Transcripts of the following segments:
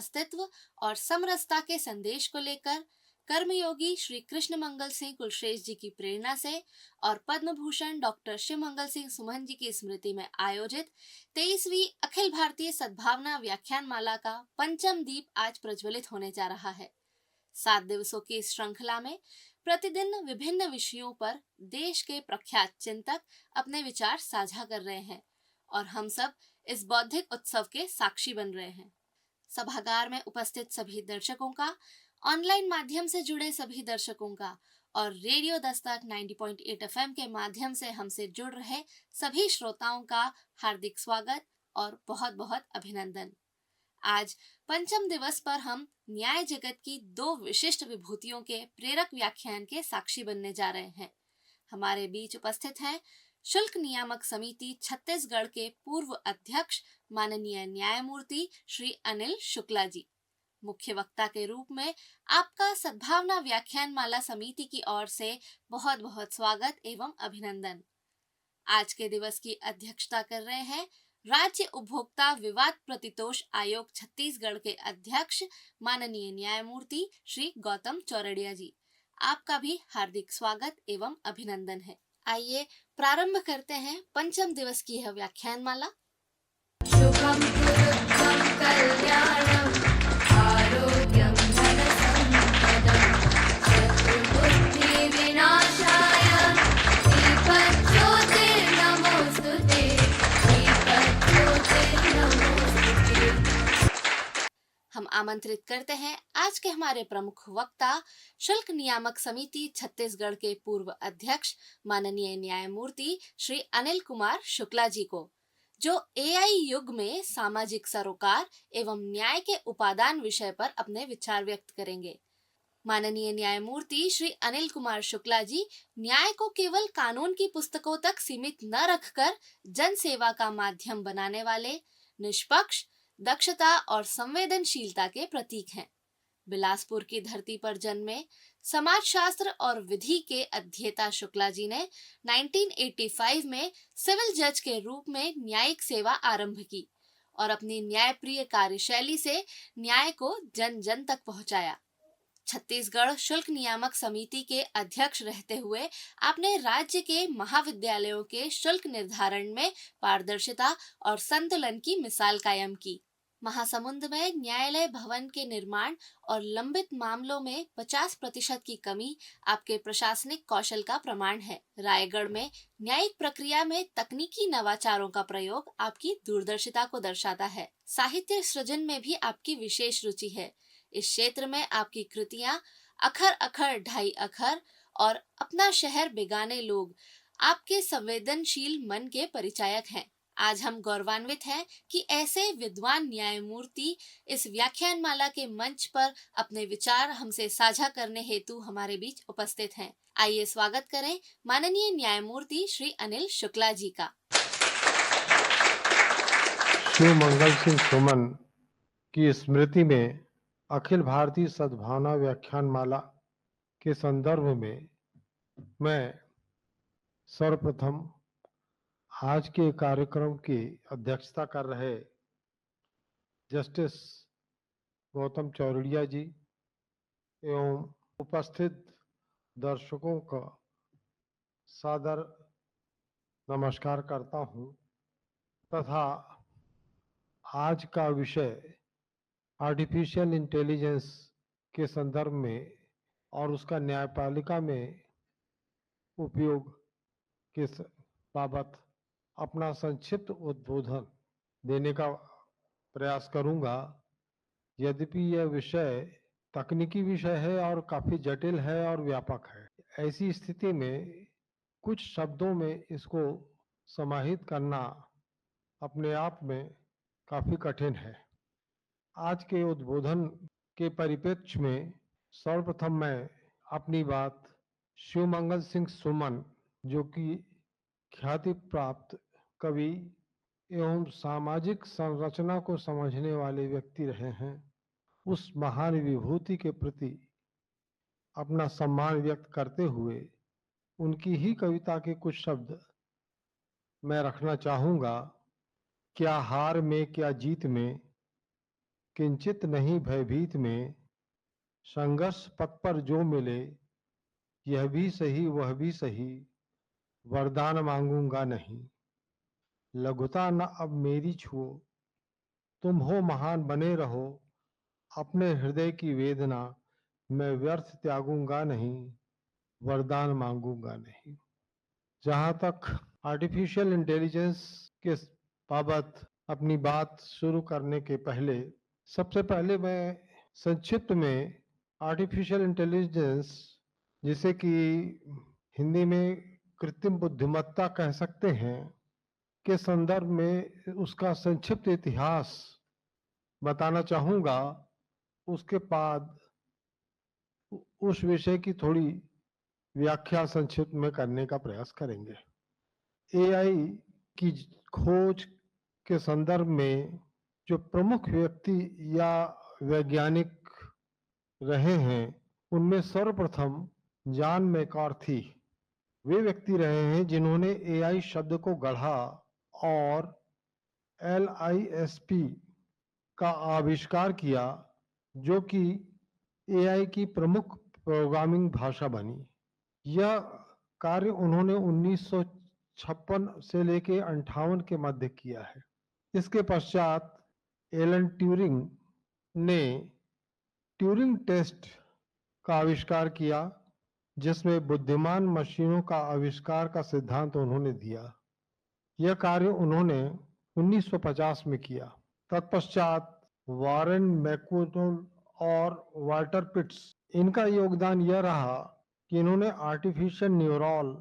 अस्तित्व और समरसता के संदेश को लेकर कर्मयोगी श्री कृष्ण मंगल सिंह कुलश्रेष्ठ जी की प्रेरणा से और पद्म भूषण डॉक्टर शिव मंगल सिंह सुमन जी की स्मृति में आयोजित 23वीं अखिल भारतीय सद्भावना व्याख्यान माला का पंचम दीप आज प्रज्वलित होने जा रहा है। 7 दिवसों की इस श्रृंखला में प्रतिदिन विभिन्न विषयों पर देश के प्रख्यात चिंतक अपने विचार साझा कर रहे हैं और हम सब इस बौद्धिक उत्सव के साक्षी बन रहे हैं। सभागार में उपस्थित सभी दर्शकों का, ऑनलाइन माध्यम से जुड़े सभी दर्शकों का और रेडियो दस्तक 90.8 एफएम के माध्यम से हमसे जुड़ रहे सभी श्रोताओं का हार्दिक स्वागत और बहुत बहुत अभिनंदन। आज पंचम दिवस पर हम न्याय जगत की दो विशिष्ट विभूतियों के प्रेरक व्याख्यान के साक्षी बनने जा रहे हैं। हमारे बीच उपस्थित हैं शुल्क नियामक समिति छत्तीसगढ़ के पूर्व अध्यक्ष माननीय न्यायमूर्ति श्री अनिल शुक्ला जी। मुख्य वक्ता के रूप में आपका सद्भावना व्याख्यान माला समिति की ओर से बहुत बहुत स्वागत एवं अभिनंदन। आज के दिवस की अध्यक्षता कर रहे हैं राज्य उपभोक्ता विवाद प्रतितोष आयोग छत्तीसगढ़ के अध्यक्ष माननीय न्यायमूर्ति श्री गौतम चौरड़िया जी। आपका भी हार्दिक स्वागत एवं अभिनंदन है। आइए प्रारंभ करते हैं पंचम दिवस की यह व्याख्यान माला। शुभम कुरुभम कल्याणम आरोग्यम धनसंपदम शत्रुबुद्धि विनाशाय दीपज्योतिर्नमोस्तुते दीपज्योतिर्नमोस्तुते। हम आमंत्रित करते हैं आज के हमारे प्रमुख वक्ता शुल्क नियामक समिति छत्तीसगढ़ के पूर्व अध्यक्ष माननीय न्यायमूर्ति श्री अनिल कुमार शुक्ला जी को, जो एआई युग में सामाजिक सरोकार एवं न्याय के उपादान विषय पर अपने विचार व्यक्त करेंगे। माननीय न्यायमूर्ति श्री अनिल कुमार शुक्ला जी न्याय को केवल कानून की पुस्तकों तक सीमित न रखकर जन सेवा का माध्यम बनाने वाले निष्पक्ष, दक्षता और संवेदनशीलता के प्रतीक हैं। बिलासपुर की धरती पर जन्मे समाजशास्त्र और विधि के अध्येता शुक्ला जी ने 1985 में सिविल जज के रूप में न्यायिक सेवा आरंभ की और अपनी न्यायप्रिय कार्यशैली से न्याय को जन जन तक पहुंचाया। छत्तीसगढ़ शुल्क नियामक समिति के अध्यक्ष रहते हुए आपने राज्य के महाविद्यालयों के शुल्क निर्धारण में पारदर्शिता और संतुलन की मिसाल कायम की। महासमुंद में न्यायालय भवन के निर्माण और लंबित मामलों में 50% की कमी आपके प्रशासनिक कौशल का प्रमाण है। रायगढ़ में न्यायिक प्रक्रिया में तकनीकी नवाचारों का प्रयोग आपकी दूरदर्शिता को दर्शाता है। साहित्य सृजन में भी आपकी विशेष रुचि है। इस क्षेत्र में आपकी कृतियां अखर अखर ढाई अखर और अपना शहर बेगाने लोग आपके संवेदनशील मन के परिचायक हैं। आज हम गौरवान्वित हैं कि ऐसे विद्वान न्यायमूर्ति इस व्याख्यान माला के मंच पर अपने विचार हमसे साझा करने हेतु हमारे बीच उपस्थित हैं। आइए स्वागत करें माननीय न्यायमूर्ति श्री अनिल शुक्ला जी का। शिव मंगल सिंह सुमन की स्मृति में अखिल भारतीय सद्भावना व्याख्यान माला के संदर्भ में मैं सर्वप्रथम आज के कार्यक्रम की अध्यक्षता कर रहे जस्टिस गौतम चौरड़िया जी एवं उपस्थित दर्शकों का सादर नमस्कार करता हूं तथा आज का विषय आर्टिफिशियल इंटेलिजेंस के संदर्भ में और उसका न्यायपालिका में उपयोग के बाबत अपना संक्षिप्त उद्बोधन देने का प्रयास करूंगा। यद्यपि यह विषय तकनीकी विषय है और काफी जटिल है और व्यापक है, ऐसी स्थिति में कुछ शब्दों में इसको समाहित करना अपने आप में काफी कठिन है। आज के उद्बोधन के परिप्रेक्ष्य में सर्वप्रथम मैं अपनी बात शिव मंगल सिंह सुमन, जो कि ख्याति प्राप्त कवि एवं सामाजिक संरचना को समझने वाले व्यक्ति रहे हैं, उस महान विभूति के प्रति अपना सम्मान व्यक्त करते हुए उनकी ही कविता के कुछ शब्द मैं रखना चाहूंगा। क्या हार में क्या जीत में, किंचित नहीं भयभीत में, संघर्ष पथ पर जो मिले, यह भी सही वह भी सही, वरदान मांगूंगा नहीं। लघुता न अब मेरी छुओ, तुम हो महान बने रहो, अपने हृदय की वेदना मैं व्यर्थ त्यागूंगा नहीं, वरदान मांगूंगा नहीं। जहां तक आर्टिफिशियल इंटेलिजेंस के बाबत अपनी बात शुरू करने के पहले सबसे पहले मैं संक्षिप्त में आर्टिफिशियल इंटेलिजेंस, जिसे कि हिंदी में कृत्रिम बुद्धिमत्ता कह सकते हैं, के संदर्भ में उसका संक्षिप्त इतिहास बताना चाहूंगा। उसके बाद उस विषय की थोड़ी व्याख्या संक्षिप्त में करने का प्रयास करेंगे। एआई की खोज के संदर्भ में जो प्रमुख व्यक्ति या वैज्ञानिक रहे हैं, उनमें सर्वप्रथम जॉन मैकार्थी वे व्यक्ति रहे हैं जिन्होंने एआई शब्द को गढ़ा और LISP का आविष्कार किया, जो कि एआई की प्रमुख प्रोग्रामिंग भाषा बनी। यह कार्य उन्होंने 1956 से लेकर 58 के मध्य किया है। इसके पश्चात एलन ट्यूरिंग ने ट्यूरिंग टेस्ट का आविष्कार किया, जिसमें बुद्धिमान मशीनों का आविष्कार का सिद्धांत उन्होंने दिया। यह कार्य उन्होंने 1950 में किया। तत्पश्चात वॉरेन मैककोनल और वाल्टर पिट्स, इनका योगदान यह रहा कि इन्होंने आर्टिफिशियल न्यूरल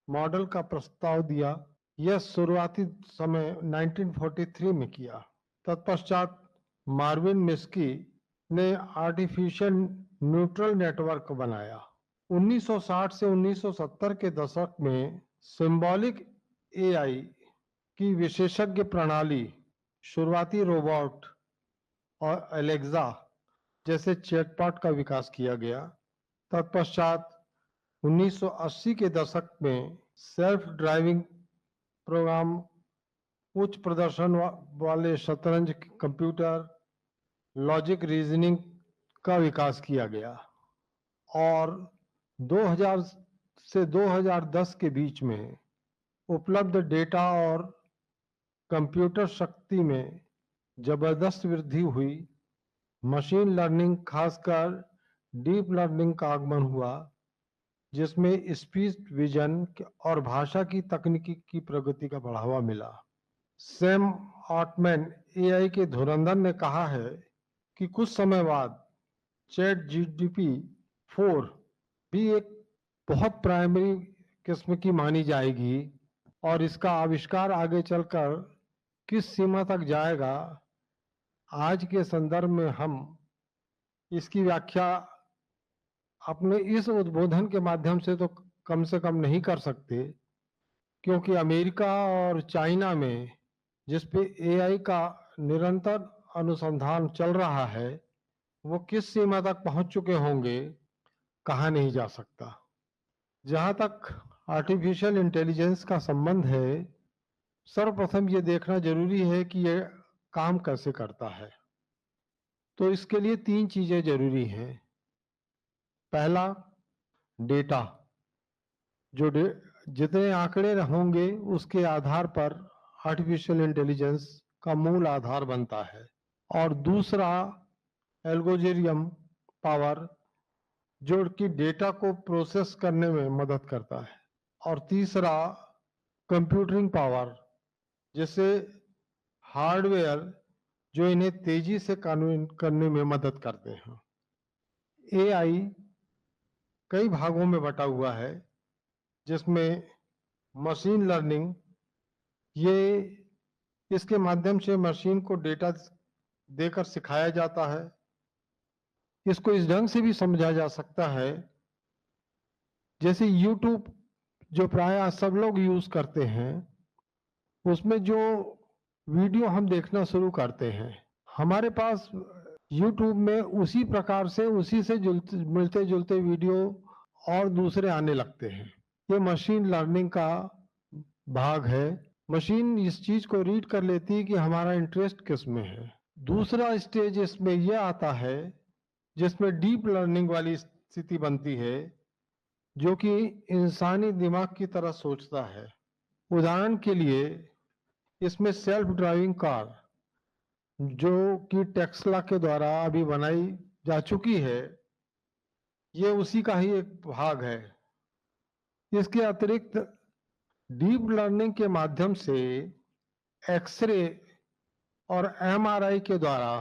मॉडल का प्रस्ताव दिया। यह शुरुआती समय 1943 में किया। तत्पश्चात मार्विन मिस्की ने आर्टिफिशियल न्यूरल नेटवर्क बनाया। 1960 से 1970 के दशक में सिंबॉलिक एआई की विशेषज्ञ प्रणाली, शुरुआती रोबोट और एलेक्सा जैसे चैटबॉट का विकास किया गया। तत्पश्चात 1980 के दशक में सेल्फ ड्राइविंग प्रोग्राम, उच्च प्रदर्शन वाले शतरंज कंप्यूटर, लॉजिक रीजनिंग का विकास किया गया और 2000 से 2010 के बीच में उपलब्ध डेटा और कंप्यूटर शक्ति में जबरदस्त वृद्धि हुई। मशीन लर्निंग, खासकर डीप लर्निंग का आगमन हुआ, जिसमें स्पीच विजन और भाषा की तकनीकी की प्रगति का बढ़ावा मिला। सैम ऑल्टमैन, एआई के धुरंधर, ने कहा है कि कुछ समय बाद ChatGPT 4 भी एक बहुत प्राइमरी किस्म की मानी जाएगी और इसका आविष्कार आगे चलकर किस सीमा तक जाएगा, आज के संदर्भ में हम इसकी व्याख्या अपने इस उद्बोधन के माध्यम से कम नहीं कर सकते, क्योंकि अमेरिका और चाइना में जिस पे एआई का निरंतर अनुसंधान चल रहा है, वो किस सीमा तक पहुंच चुके होंगे कहा नहीं जा सकता। जहां तक आर्टिफिशियल इंटेलिजेंस का संबंध है, सर्वप्रथम ये देखना जरूरी है कि ये काम कैसे करता है। तो इसके लिए 3 चीजें जरूरी हैं। पहला, डेटा। जो जितने आंकड़े होंगे उसके आधार पर आर्टिफिशियल इंटेलिजेंस का मूल आधार बनता है। और दूसरा, एल्गोरिथम पावर, जो कि डेटा को प्रोसेस करने में मदद करता है। और तीसरा, कंप्यूटिंग पावर, जैसे हार्डवेयर जो इन्हें तेजी से करने में मदद करते हैं। एआई कई भागों में बटा हुआ है, जिसमें मशीन लर्निंग, ये इसके माध्यम से मशीन को डेटा देकर सिखाया जाता है। इसको इस ढंग से भी समझा जा सकता है, जैसे YouTube जो प्राय सब लोग यूज करते हैं, उसमें जो वीडियो हम देखना शुरू करते हैं, हमारे पास YouTube में उसी प्रकार से, उसी से मिलते जुलते वीडियो और दूसरे आने लगते हैं। ये मशीन लर्निंग का भाग है। मशीन इस चीज को रीड कर लेती है कि हमारा इंटरेस्ट किस में है दूसरा स्टेज इसमें यह आता है जिसमें डीप लर्निंग वाली स्थिति बनती है, जो कि इंसानी दिमाग की तरह सोचता है। उदाहरण के लिए इसमें सेल्फ ड्राइविंग कार, जो कि टेस्ला के द्वारा अभी बनाई जा चुकी है, ये उसी का ही एक भाग है। इसके अतिरिक्त डीप लर्निंग के माध्यम से एक्सरे और एमआरआई के द्वारा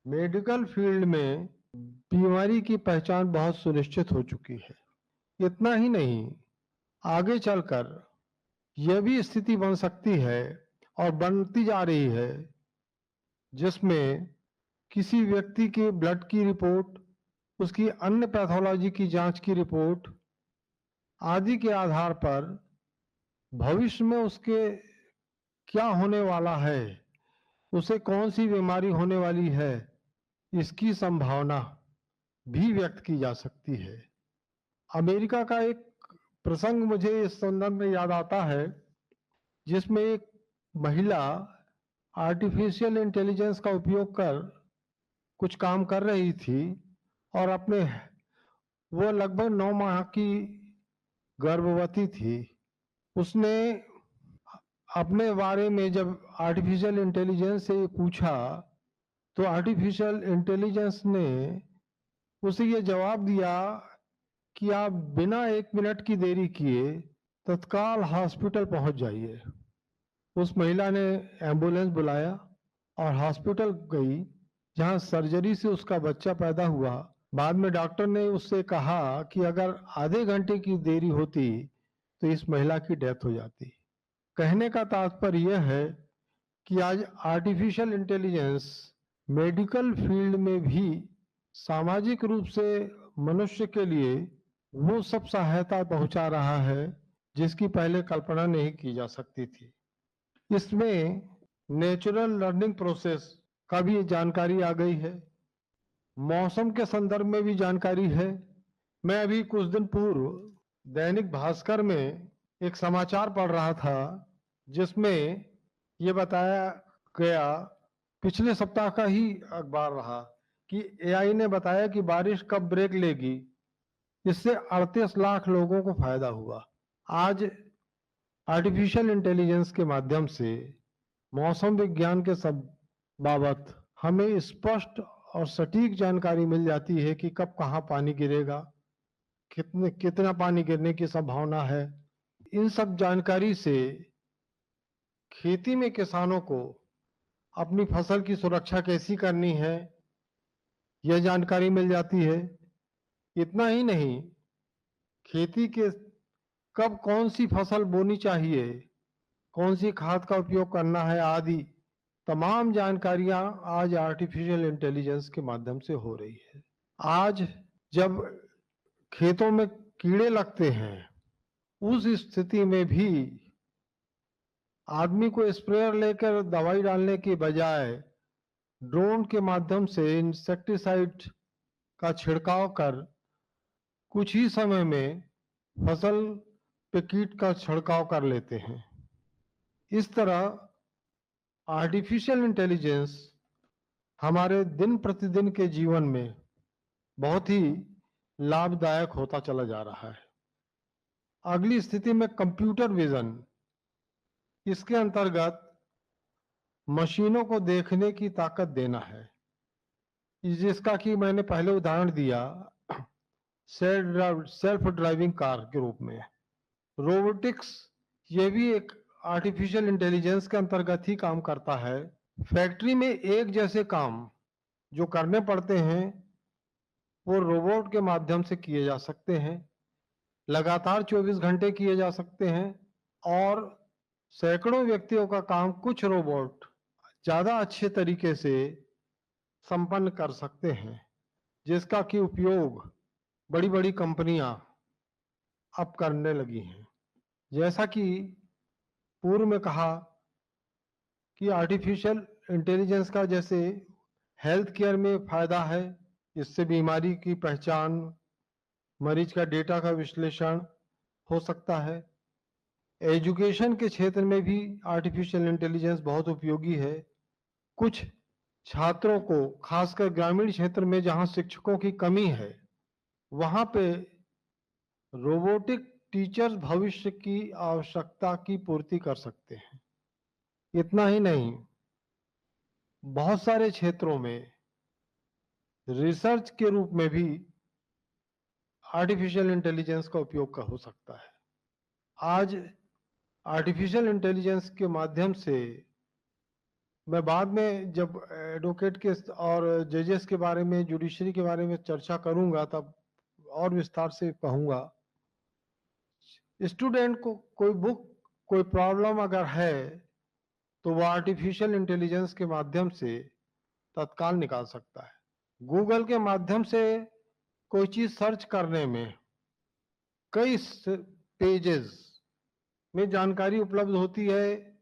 मेडिकल फील्ड में बीमारी की पहचान बहुत सुनिश्चित हो चुकी है। इतना ही नहीं, आगे चलकर यह भी स्थिति बन सकती है और बनती जा रही है, जिसमें किसी व्यक्ति के ब्लड की रिपोर्ट, उसकी अन्य पैथोलॉजी की जांच की रिपोर्ट आदि के आधार पर भविष्य में उसके क्या होने वाला है, उसे कौन सी बीमारी होने वाली है, इसकी संभावना भी व्यक्त की जा सकती है। अमेरिका का एक प्रसंग मुझे इस संदर्भ में याद आता है, जिसमें एक महिला आर्टिफिशियल इंटेलिजेंस का उपयोग कर कुछ काम कर रही थी और वो लगभग 9 माह की गर्भवती थी। उसने अपने बारे में जब आर्टिफिशियल इंटेलिजेंस से पूछा, तो आर्टिफिशियल इंटेलिजेंस ने उसे ये जवाब दिया कि आप बिना 1 मिनट की देरी किए तत्काल हॉस्पिटल पहुंच जाइए। उस महिला ने एम्बुलेंस बुलाया और हॉस्पिटल गई, जहां सर्जरी से उसका बच्चा पैदा हुआ। बाद में डॉक्टर ने उससे कहा कि अगर आधे घंटे की देरी होती तो इस महिला की डेथ हो जाती। कहने का तात्पर्य यह है कि आज आर्टिफिशियल इंटेलिजेंस मेडिकल फील्ड में भी सामाजिक रूप से मनुष्य के लिए वो सब सहायता पहुंचा रहा है जिसकी पहले कल्पना नहीं की जा सकती थी। इसमें नेचुरल लर्निंग प्रोसेस का भी जानकारी आ गई है, मौसम के संदर्भ में भी जानकारी है। मैं अभी कुछ दिन पूर्व दैनिक भास्कर में एक समाचार पढ़ रहा था, जिसमें ये बताया गया, पिछले सप्ताह का ही अखबार रहा, कि एआई ने बताया कि बारिश कब ब्रेक लेगी। इससे 38 लाख लोगों को फायदा हुआ। आज आर्टिफिशियल इंटेलिजेंस के माध्यम से मौसम विज्ञान के सब बाबत हमें स्पष्ट और सटीक जानकारी मिल जाती है कि कब कहाँ पानी गिरेगा, कितना पानी गिरने की संभावना है। इन सब जानकारी से खेती में किसानों को अपनी फसल की सुरक्षा कैसी करनी है, यह जानकारी मिल जाती है। इतना ही नहीं, खेती के कब कौन सी फसल बोनी चाहिए, कौन सी खाद का उपयोग करना है आदि तमाम जानकारियां आज आर्टिफिशियल इंटेलिजेंस के माध्यम से हो रही है। आज जब खेतों में कीड़े लगते हैं, उस स्थिति में भी आदमी को स्प्रेयर लेकर दवाई डालने के बजाय ड्रोन के माध्यम से इंसेक्टिसाइड का छिड़काव कर कुछ ही समय में फसल पे कीट का छिड़काव कर लेते हैं। इस तरह आर्टिफिशियल इंटेलिजेंस हमारे दिन प्रतिदिन के जीवन में बहुत ही लाभदायक होता चला जा रहा है। अगली स्थिति में कंप्यूटर विजन, इसके अंतर्गत मशीनों को देखने की ताकत देना है, जिसका कि मैंने पहले उदाहरण दिया सेल्फ ड्राइविंग कार के रूप में। रोबोटिक्स, ये भी एक आर्टिफिशियल इंटेलिजेंस के अंतर्गत ही काम करता है। फैक्ट्री में एक जैसे काम जो करने पड़ते हैं वो रोबोट के माध्यम से किए जा सकते हैं, लगातार 24 घंटे किए जा सकते हैं, और सैकड़ों व्यक्तियों का काम कुछ रोबोट ज्यादा अच्छे तरीके से संपन्न कर सकते हैं, जिसका कि उपयोग बड़ी बड़ी कंपनियां अब करने लगी हैं। जैसा कि पूर्व में कहा कि आर्टिफिशियल इंटेलिजेंस का जैसे हेल्थ केयर में फायदा है, इससे बीमारी की पहचान, मरीज का डेटा का विश्लेषण हो सकता है। एजुकेशन के क्षेत्र में भी आर्टिफिशियल इंटेलिजेंस बहुत उपयोगी है। कुछ छात्रों को, खासकर ग्रामीण क्षेत्र में जहां शिक्षकों की कमी है, वहां पे रोबोटिक टीचर्स भविष्य की आवश्यकता की पूर्ति कर सकते हैं। इतना ही नहीं, बहुत सारे क्षेत्रों में रिसर्च के रूप में भी आर्टिफिशियल इंटेलिजेंस का उपयोग हो सकता है। आज आर्टिफिशियल इंटेलिजेंस के माध्यम से मैं बाद में जब एडवोकेट के और जजेस के बारे में, जुडिशरी के बारे में चर्चा करूंगा, तब और विस्तार से कहूंगा। स्टूडेंट को कोई बुक, कोई प्रॉब्लम अगर है तो वो आर्टिफिशियल इंटेलिजेंस के माध्यम से तत्काल निकाल सकता है। गूगल के माध्यम से कोई चीज सर्च करने में कई पेजेस में जानकारी उपलब्ध होती है,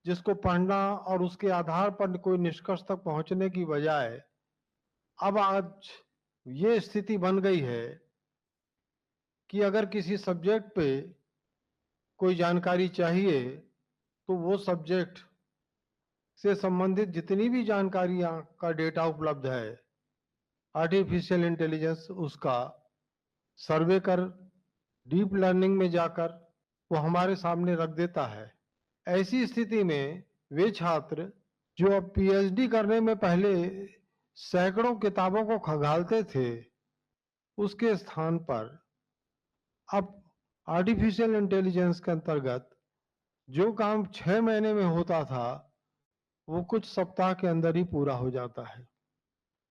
जिसको पढ़ना और उसके आधार पर कोई निष्कर्ष तक पहुंचने की बजाय अब आज ये स्थिति बन गई है कि अगर किसी सब्जेक्ट पे कोई जानकारी चाहिए तो वो सब्जेक्ट से संबंधित जितनी भी जानकारियां का डेटा उपलब्ध है, आर्टिफिशियल इंटेलिजेंस उसका सर्वे कर, डीप लर्निंग में जाकर वो हमारे सामने रख देता है। ऐसी स्थिति में वे छात्र जो अब पीएचडी करने में पहले सैकड़ों किताबों को खंगालते थे, उसके स्थान पर अब आर्टिफिशियल इंटेलिजेंस के अंतर्गत जो काम 6 महीने में होता था, वो कुछ सप्ताह के अंदर ही पूरा हो जाता है।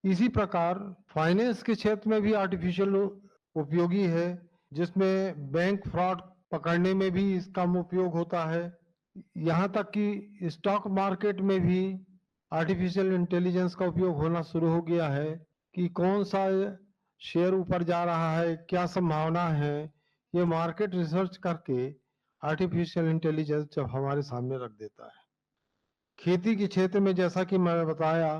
इसी प्रकार फाइनेंस के क्षेत्र में भी आर्टिफिशियल उपयोगी है, जिसमें बैंक फ्रॉड पकड़ने में भी इसका उपयोग होता है। यहाँ तक कि स्टॉक मार्केट में भी आर्टिफिशियल इंटेलिजेंस का उपयोग होना शुरू हो गया है कि कौन सा शेयर ऊपर जा रहा है, क्या संभावना है, ये मार्केट रिसर्च करके आर्टिफिशियल इंटेलिजेंस जब हमारे सामने रख देता है। खेती के क्षेत्र में जैसा कि मैंने बताया,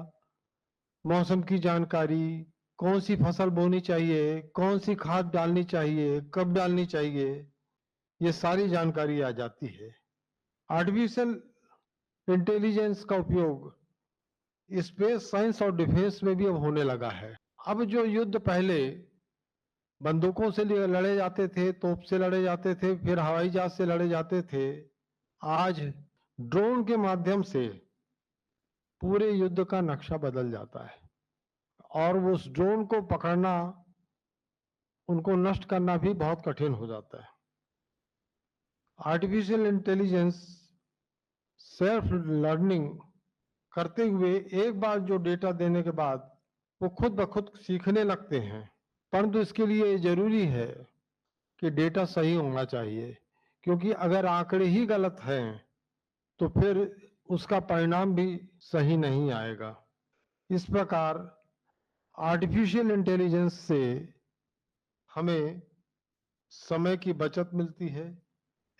मौसम की जानकारी, कौन सी फसल बोनी चाहिए, कौन सी खाद डालनी चाहिए, कब डालनी चाहिए, ये सारी जानकारी आ जाती है। आर्टिफिशियल इंटेलिजेंस का उपयोग स्पेस साइंस और डिफेंस में भी अब होने लगा है। अब जो युद्ध पहले बंदूकों से लड़े जाते थे, तोप से लड़े जाते थे, फिर हवाई जहाज से लड़े जाते थे, आज ड्रोन के माध्यम से पूरे युद्ध का नक्शा बदल जाता है और उस ड्रोन को पकड़ना, उनको नष्ट करना भी बहुत कठिन हो जाता है। आर्टिफिशियल इंटेलिजेंस सेल्फ लर्निंग करते हुए एक बार जो डेटा देने के बाद वो खुद ब खुद सीखने लगते हैं, परंतु इसके लिए जरूरी है कि डेटा सही होना चाहिए, क्योंकि अगर आंकड़े ही गलत हैं तो फिर उसका परिणाम भी सही नहीं आएगा। इस प्रकार आर्टिफिशियल इंटेलिजेंस से हमें समय की बचत मिलती है,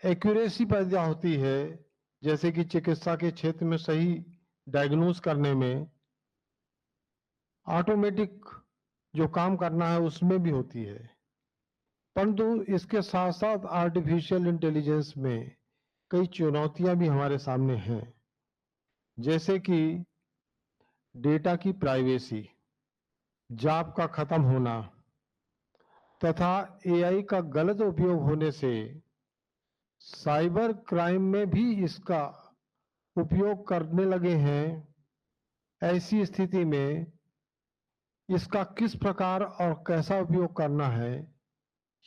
एक्यूरेसी पैदा होती है, जैसे कि चिकित्सा के क्षेत्र में सही डायग्नोज करने में, ऑटोमेटिक जो काम करना है उसमें भी होती है। परंतु इसके साथ साथ आर्टिफिशियल इंटेलिजेंस में कई चुनौतियां भी हमारे सामने हैं, जैसे कि डेटा की प्राइवेसी, जॉब का खत्म होना तथा एआई का गलत उपयोग होने से साइबर क्राइम में भी इसका उपयोग करने लगे हैं। ऐसी स्थिति में इसका किस प्रकार और कैसा उपयोग करना है,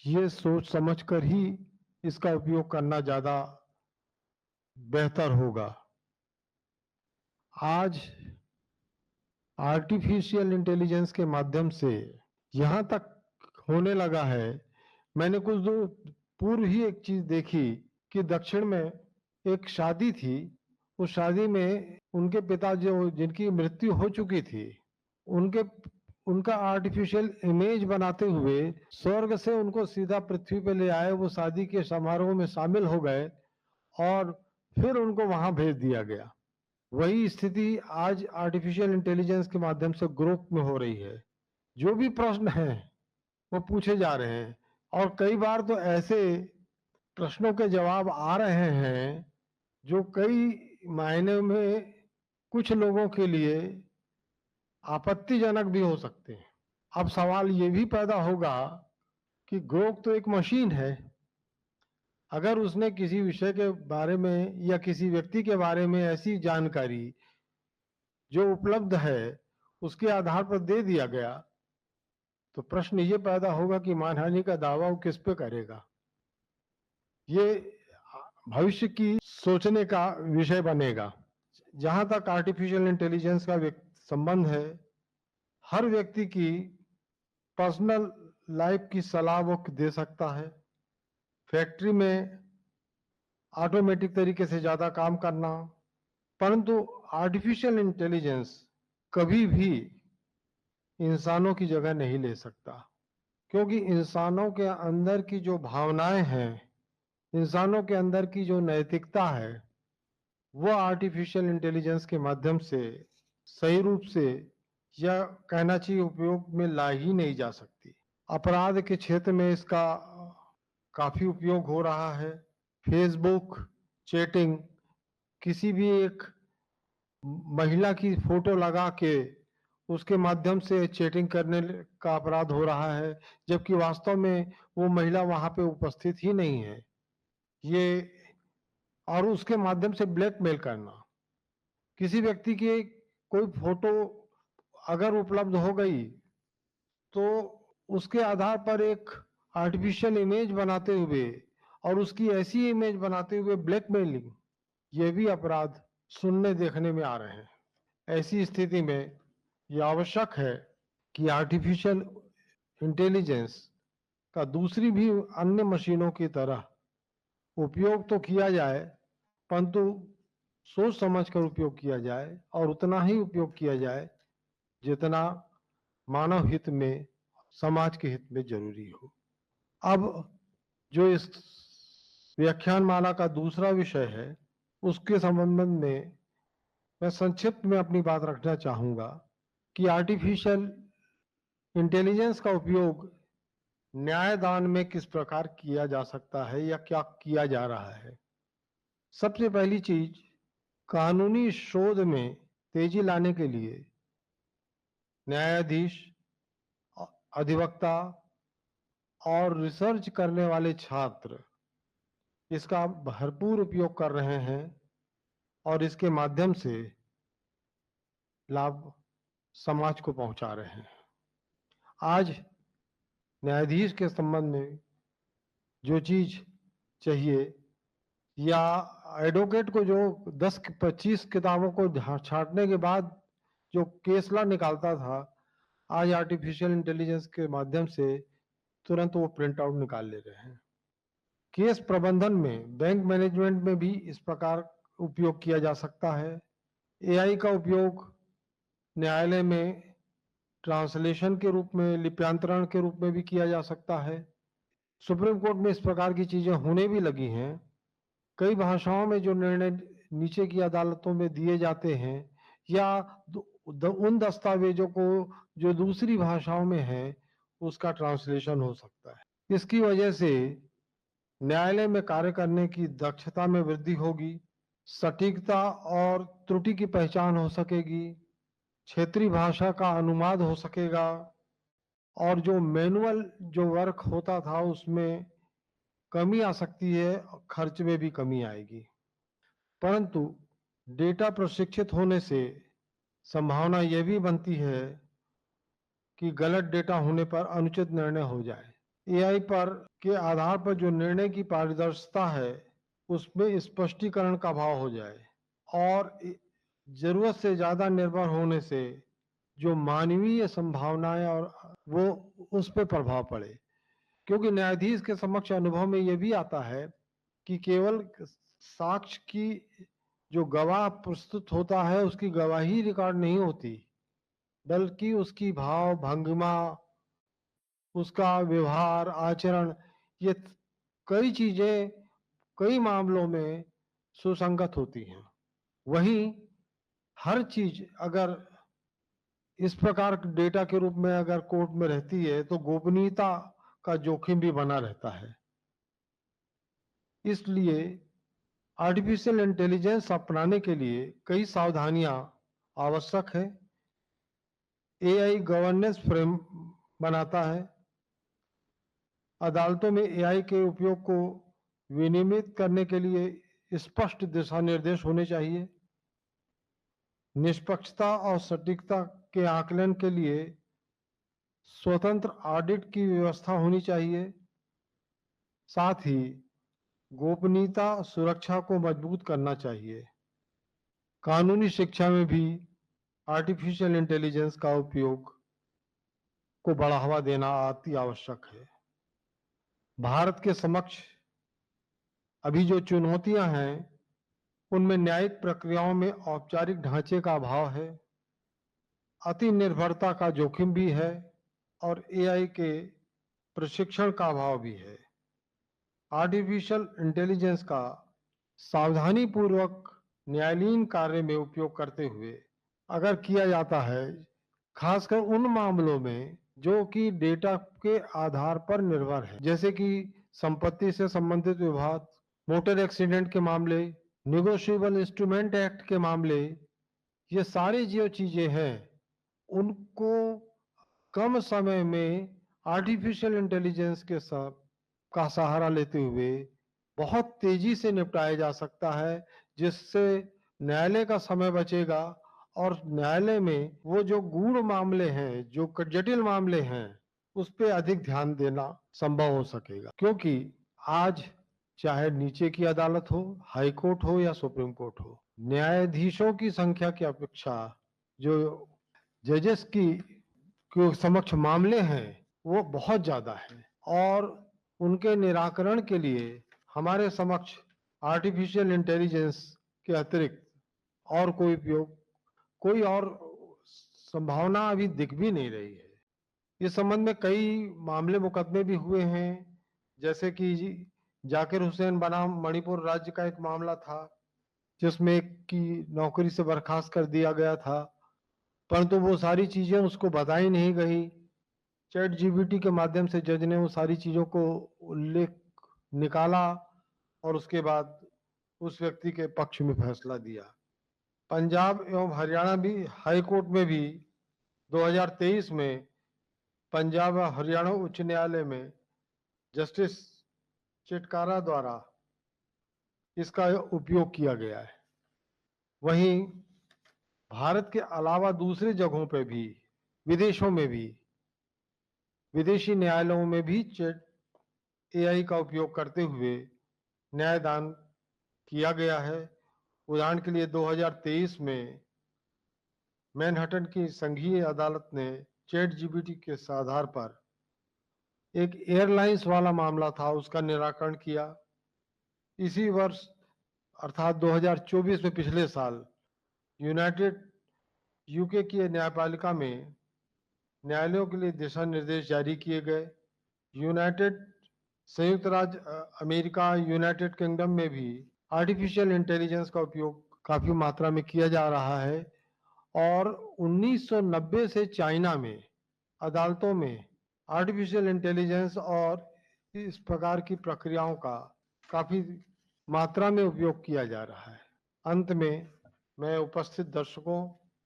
ये सोच समझकर ही इसका उपयोग करना ज्यादा बेहतर होगा। आज आर्टिफिशियल इंटेलिजेंस के माध्यम से यहां तक होने लगा है, मैंने कुछ दिन पूर्व ही एक चीज देखी कि दक्षिण में एक शादी थी। उस शादी में उनके पिता जो जिनकी मृत्यु हो चुकी थी, उनका आर्टिफिशियल इमेज बनाते हुए स्वर्ग से उनको सीधा पृथ्वी पे ले आए। वो शादी के समारोह में शामिल हो गए और फिर उनको वहां भेज दिया गया। वही स्थिति आज आर्टिफिशियल इंटेलिजेंस के माध्यम से ग्रुप में हो रही है। जो भी प्रश्न हैं वो पूछे जा रहे हैं और कई बार तो ऐसे प्रश्नों के जवाब आ रहे हैं जो कई मायने में कुछ लोगों के लिए आपत्तिजनक भी हो सकते हैं। अब सवाल ये भी पैदा होगा कि ग्रोक तो एक मशीन है। अगर उसने किसी विषय के बारे में या किसी व्यक्ति के बारे में ऐसी जानकारी जो उपलब्ध है उसके आधार पर दे दिया गया, तो प्रश्न ये पैदा होगा कि मानहानि का दावा वो किस पे करेगा। ये भविष्य की सोचने का विषय बनेगा। जहां तक आर्टिफिशियल इंटेलिजेंस का संबंध है, हर व्यक्ति की पर्सनल लाइफ की सलाह वो दे सकता है। फैक्ट्री में ऑटोमेटिक तरीके से ज्यादा काम करना, परंतु आर्टिफिशियल इंटेलिजेंस कभी भी इंसानों की जगह नहीं ले सकता, क्योंकि इंसानों के अंदर की जो भावनाएं हैं, इंसानों के अंदर की जो नैतिकता है, वो आर्टिफिशियल इंटेलिजेंस के माध्यम से सही रूप से, या कहना चाहिए उपयोग में ला ही नहीं जा सकती। अपराध के क्षेत्र में इसका काफी उपयोग हो रहा है। फेसबुक चैटिंग, किसी भी एक महिला की फोटो लगा के उसके माध्यम से चैटिंग करने का अपराध हो रहा है, जबकि वास्तव में वो महिला वहां पे उपस्थित ही नहीं है। ये और उसके माध्यम से ब्लैकमेल करना, किसी व्यक्ति की कोई फोटो अगर उपलब्ध हो गई तो उसके आधार पर एक आर्टिफिशियल इमेज बनाते हुए और उसकी ऐसी इमेज बनाते हुए ब्लैकमेलिंग, ये भी अपराध सुनने देखने में आ रहे हैं। ऐसी स्थिति में यह आवश्यक है कि आर्टिफिशियल इंटेलिजेंस का दूसरी भी अन्य मशीनों की तरह उपयोग तो किया जाए, परंतु सोच समझ कर उपयोग किया जाए और उतना ही उपयोग किया जाए जितना मानव हित में, समाज के हित में जरूरी हो। अब जो इस व्याख्यान माला का दूसरा विषय है, उसके संबंध में मैं संक्षिप्त में अपनी बात रखना चाहूंगा कि आर्टिफिशियल इंटेलिजेंस का उपयोग न्यायदान में किस प्रकार किया जा सकता है या क्या किया जा रहा है। सबसे पहली चीज, कानूनी शोध में तेजी लाने के लिए न्यायाधीश, अधिवक्ता और रिसर्च करने वाले छात्र इसका भरपूर उपयोग कर रहे हैं और इसके माध्यम से लाभ समाज को पहुंचा रहे हैं। आज न्यायाधीश के संबंध में जो चीज चाहिए, या एडवोकेट को जो 10-25 किताबों को छांटने के बाद जो केसला निकालता था, आज आर्टिफिशियल इंटेलिजेंस के माध्यम से तुरंत वो प्रिंट आउट निकाल ले रहे हैं। केस प्रबंधन में, बैंक मैनेजमेंट में भी इस प्रकार उपयोग किया जा सकता है। एआई का उपयोग न्यायालय में ट्रांसलेशन के रूप में, लिप्यांतरण के रूप में भी किया जा सकता है। सुप्रीम कोर्ट में इस प्रकार की चीजें होने भी लगी हैं। कई भाषाओं में जो निर्णय नीचे की अदालतों में दिए जाते हैं, या उन दस्तावेजों को जो दूसरी भाषाओं में है, उसका ट्रांसलेशन हो सकता है। इसकी वजह से न्यायालय में कार्य करने की दक्षता में वृद्धि होगी, सटीकता और त्रुटि की पहचान हो सकेगी, क्षेत्रीय भाषा का अनुवाद हो सकेगा, और जो मैनुअल जो वर्क होता था उसमें कमी आ सकती है, खर्च में भी कमी आएगी। परंतु डेटा प्रशिक्षित होने से संभावना यह भी बनती है कि गलत डेटा होने पर अनुचित निर्णय हो जाए। एआई पर के आधार पर जो निर्णय की पारदर्शिता है उसमें स्पष्टीकरण का अभाव हो जाए, और जरूरत से ज्यादा निर्भर होने से जो मानवीय संभावनाएं और वो उस पर प्रभाव पड़े। क्योंकि न्यायाधीश के समक्ष अनुभव में यह भी आता है कि केवल साक्ष्य की जो गवाह प्रस्तुत होता है उसकी गवाही रिकॉर्ड नहीं होती, बल्कि उसकी भाव भंगिमा, उसका व्यवहार आचरण, ये कई चीजें कई मामलों में सुसंगत होती हैं। वहीं हर चीज अगर इस प्रकार डेटा के रूप में अगर कोर्ट में रहती है तो गोपनीयता का जोखिम भी बना रहता है। इसलिए आर्टिफिशियल इंटेलिजेंस अपनाने के लिए कई सावधानियां आवश्यक है। एआई गवर्नेंस फ्रेम बनाता है। अदालतों में एआई के उपयोग को विनियमित करने के लिए स्पष्ट दिशा निर्देश होने चाहिए। निष्पक्षता और सटीकता के आकलन के लिए स्वतंत्र ऑडिट की व्यवस्था होनी चाहिए। साथ ही गोपनीयता सुरक्षा को मजबूत करना चाहिए। कानूनी शिक्षा में भी आर्टिफिशियल इंटेलिजेंस का उपयोग को बढ़ावा देना अति आवश्यक है। भारत के समक्ष अभी जो चुनौतियां हैं उनमें न्यायिक प्रक्रियाओं में औपचारिक ढांचे का अभाव है, अति निर्भरता का जोखिम भी है और एआई के प्रशिक्षण का अभाव भी है। आर्टिफिशियल इंटेलिजेंस का सावधानी पूर्वक न्यायालयीन कार्य में उपयोग करते हुए अगर किया जाता है, खासकर उन मामलों में जो कि डेटा के आधार पर निर्भर है, जैसे कि संपत्ति से संबंधित विवाद, मोटर एक्सीडेंट के मामले, निगोशिएबल इंस्ट्रूमेंट एक्ट के मामले, ये सारी जो चीजें हैं उनको कम समय में आर्टिफिशियल इंटेलिजेंस के साथ का सहारा लेते हुए बहुत तेजी से निपटाया जा सकता है, जिससे न्यायालय का समय बचेगा और न्यायालय में वो जो गूढ़ मामले हैं, जो जटिल मामले हैं, उस पे अधिक ध्यान देना संभव हो सकेगा। क्योंकि आज चाहे नीचे की अदालत हो, हाई कोर्ट हो या सुप्रीम कोर्ट हो, न्यायाधीशों की संख्या की अपेक्षा जो जजेस की के समक्ष मामले हैं वो बहुत ज्यादा है और उनके निराकरण के लिए हमारे समक्ष आर्टिफिशियल इंटेलिजेंस के अतिरिक्त और कोई और संभावना अभी दिख भी नहीं रही है। इस संबंध में कई मामले मुकदमे भी हुए हैं, जैसे कि जाकिर हुसैन बनाम मणिपुर राज्य का एक मामला था जिसमें एक की नौकरी से बर्खास्त कर दिया गया था, परंतु वो सारी चीजें उसको बताई नहीं गई। चैट जीपीटी के माध्यम से जज ने वो सारी चीजों को उल्लेख निकाला और उसके बाद उस व्यक्ति के पक्ष में फैसला दिया। पंजाब एवं हरियाणा भी हाई कोर्ट में भी 2023 में पंजाब और हरियाणा उच्च न्यायालय में जस्टिस चिटकारा द्वारा इसका उपयोग किया गया है। वहीं भारत के अलावा दूसरी जगहों पे भी, विदेशों में भी, विदेशी न्यायालयों में भी एआई का उपयोग करते हुए न्यायदान किया गया है। उदाहरण के लिए 2023 में मैनहट्टन की संघीय अदालत ने चैट जीपीटी के आधार पर एक एयरलाइंस वाला मामला था, उसका निराकरण किया। इसी वर्ष अर्थात 2024 में पिछले साल यूनाइटेड यूके की न्यायपालिका में न्यायालयों के लिए दिशा निर्देश जारी किए गए। संयुक्त राज्य अमेरिका, यूनाइटेड किंगडम में भी आर्टिफिशियल इंटेलिजेंस का उपयोग काफी मात्रा में किया जा रहा है और 1990 से चाइना में अदालतों में आर्टिफिशियल इंटेलिजेंस और इस प्रकार की प्रक्रियाओं का काफी मात्रा में उपयोग किया जा रहा है। अंत में मैं उपस्थित दर्शकों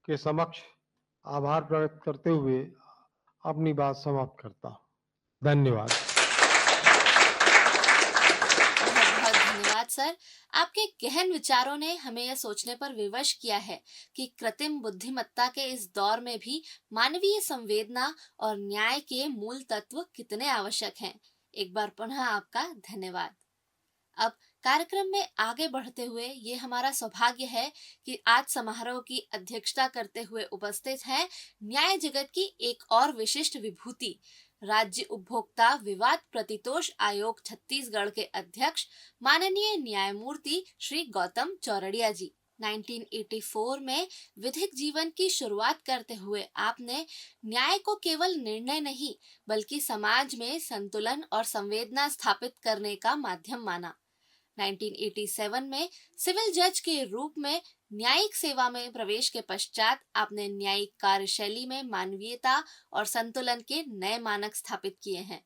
के समक्ष आभार प्रकट करते हुए अपनी बात समाप्त करता हूँ। धन्यवाद। बहुत बहुत धन्यवाद सर। आपके गहन विचारों ने हमें यह सोचने पर विवश किया है कि कृत्रिम बुद्धिमत्ता के इस दौर में भी मानवीय संवेदना और न्याय के मूल तत्व कितने आवश्यक हैं। एक बार पुनः आपका धन्यवाद। अब कार्यक्रम में आगे बढ़ते हुए ये हमारा सौभाग्य है कि आज समारोह की अध्यक्षता करते हुए उपस्थित हैं न्याय जगत की एक और विशिष्ट विभूति, राज्य उपभोक्ता विवाद प्रतितोष आयोग छत्तीसगढ़ के अध्यक्ष माननीय न्यायमूर्ति श्री गौतम चौरड़िया जी। 1984 में विधिक जीवन की शुरुआत करते हुए आपने न्याय को केवल निर्णय नहीं बल्कि समाज में संतुलन और संवेदना स्थापित करने का माध्यम माना। 1987 में सिविल जज के रूप में न्यायिक सेवा में प्रवेश के पश्चात आपने न्यायिक कार्यशैली में मानवीयता और संतुलन के नए मानक स्थापित किए हैं।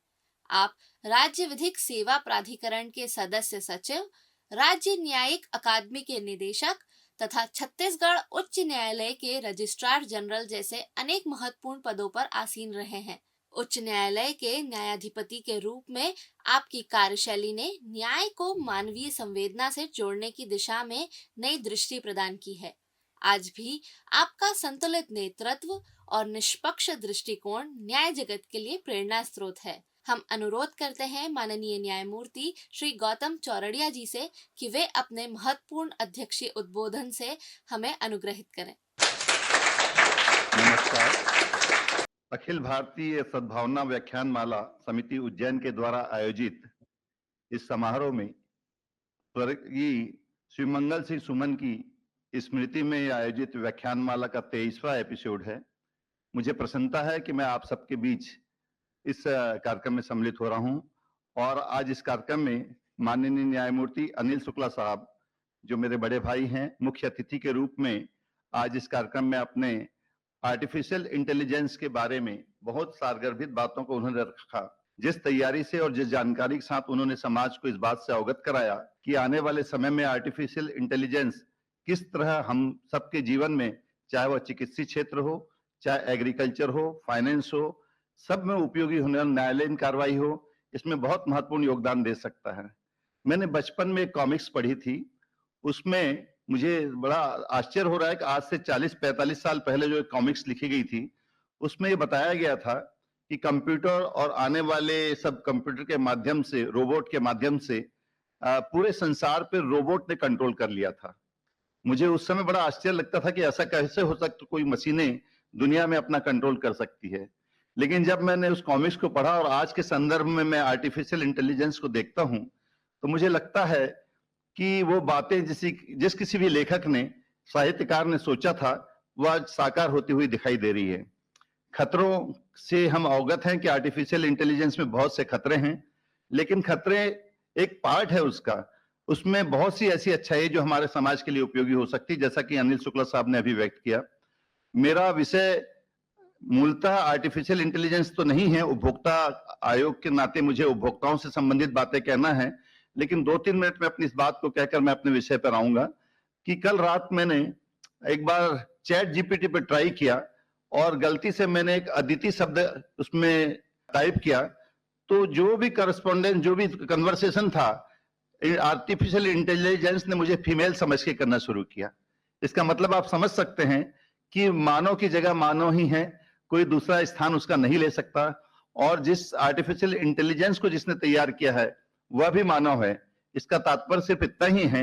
आप राज्य विधिक सेवा प्राधिकरण के सदस्य सचिव, राज्य न्यायिक अकादमी के निदेशक तथा छत्तीसगढ़ उच्च न्यायालय के रजिस्ट्रार जनरल जैसे अनेक महत्वपूर्ण पदों पर आसीन रहे हैं। उच्च न्यायालय के न्यायाधिपति के रूप में आपकी कार्यशैली ने न्याय को मानवीय संवेदना से जोड़ने की दिशा में नई दृष्टि प्रदान की है। आज भी आपका संतुलित नेतृत्व और निष्पक्ष दृष्टिकोण न्याय जगत के लिए प्रेरणा स्रोत है। हम अनुरोध करते हैं माननीय न्यायमूर्ति श्री गौतम चौरड़िया जी से कि वे अपने महत्वपूर्ण अध्यक्षीय उद्बोधन से हमें अनुग्रहित करें। नमस्कार। अखिल भारतीय सद्भावना व्याख्यान माला समिति उज्जैन के द्वारा आयोजित इस समारोह में स्वर्गीय श्री मंगल सिंह सुमन की स्मृति में आयोजित व्याख्यान माला का 23वां एपिसोड है। मुझे प्रसन्नता है कि मैं आप सबके बीच इस कार्यक्रम में सम्मिलित हो रहा हूं और आज इस कार्यक्रम में माननीय न्यायमूर्ति अनिल शुक्ला साहब, जो मेरे बड़े भाई हैं, मुख्य अतिथि के रूप में आज इस कार्यक्रम में अपने आर्टिफिशियल इंटेलिजेंस के बारे में बहुत सारगर्भित बातों को उन्होंने रखा। जिस तैयारी से और जिस जानकारी के साथ उन्होंने समाज को इस बात से अवगत कराया कि आने वाले समय में आर्टिफिशियल इंटेलिजेंस किस तरह हम सबके जीवन में, चाहे वह चिकित्सीय क्षेत्र हो, चाहे एग्रीकल्चर हो, फाइनेंस हो, सब में उपयोगी होने वाली न्यायालयीन कार्रवाई हो, इसमें बहुत महत्वपूर्ण योगदान दे सकता है। मैंने बचपन में कॉमिक्स पढ़ी थी, उसमें मुझे बड़ा आश्चर्य हो रहा है कि आज से 40-45 साल पहले जो कॉमिक्स लिखी गई थी, उसमें ये बताया गया था कि कंप्यूटर और आने वाले सब कंप्यूटर के माध्यम से, रोबोट के माध्यम से पूरे संसार पे रोबोट ने कंट्रोल कर लिया था। मुझे उस समय बड़ा आश्चर्य लगता था कि ऐसा कैसे हो सकता, कोई मशीनें दुनिया में अपना कंट्रोल कर सकती है। लेकिन जब मैंने उस कॉमिक्स को पढ़ा और आज के संदर्भ में मैं आर्टिफिशियल इंटेलिजेंस को देखता हूं, तो मुझे लगता है कि वो बातें जिस किसी भी लेखक ने, साहित्यकार ने सोचा था, वह साकार होती हुई दिखाई दे रही है। खतरों से हम अवगत हैं कि आर्टिफिशियल इंटेलिजेंस में बहुत से खतरे हैं, लेकिन खतरे एक पार्ट है उसका। उसमें बहुत सी ऐसी अच्छाई जो हमारे समाज के लिए उपयोगी हो सकती है, जैसा कि अनिल शुक्ला साहब ने अभी व्यक्त किया। मेरा विषय मूलतः आर्टिफिशियल इंटेलिजेंस तो नहीं है, उपभोक्ता आयोग के नाते मुझे उपभोक्ताओं से संबंधित बातें कहना है, लेकिन 2-3 मिनट में अपनी इस बात को कहकर मैं अपने विषय पर आऊंगा। कि कल रात मैंने एक बार चैट जीपीटी पे ट्राई किया और गलती से मैंने एक अदिति शब्द उसमें टाइप किया, तो जो भी करस्पॉन्डेंस, जो भी कन्वर्सेशन था, आर्टिफिशियल इंटेलिजेंस ने मुझे फीमेल समझ के करना शुरू किया। इसका मतलब आप समझ सकते हैं कि मानव की जगह मानव ही है, कोई दूसरा स्थान उसका नहीं ले सकता। और जिस आर्टिफिशियल इंटेलिजेंस को जिसने तैयार किया है वह भी मानव है। इसका तात्पर्य सिर्फ इतना ही है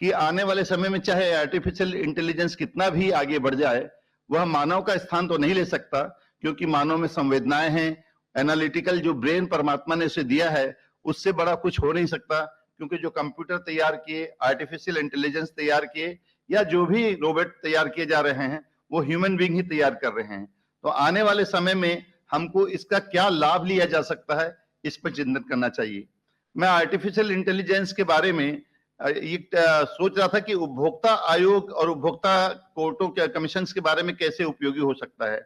कि आने वाले समय में चाहे आर्टिफिशियल इंटेलिजेंस कितना भी आगे बढ़ जाए, वह मानव का स्थान तो नहीं ले सकता, क्योंकि मानव में संवेदनाएं हैं। एनालिटिकल जो ब्रेन परमात्मा ने उसे दिया है, उससे बड़ा कुछ हो नहीं सकता, क्योंकि जो कंप्यूटर तैयार किए, आर्टिफिशियल इंटेलिजेंस तैयार किए, या जो भी रोबोट तैयार किए जा रहे हैं, वो ह्यूमन बीइंग ही तैयार कर रहे हैं। तो आने वाले समय में हमको इसका क्या लाभ लिया जा सकता है, इस पर चिंतन करना चाहिए। मैं आर्टिफिशियल इंटेलिजेंस के बारे में सोच रहा था कि उपभोक्ता आयोग और उपभोक्ता कोर्टों के कमीशंस के बारे में कैसे उपयोगी हो सकता है।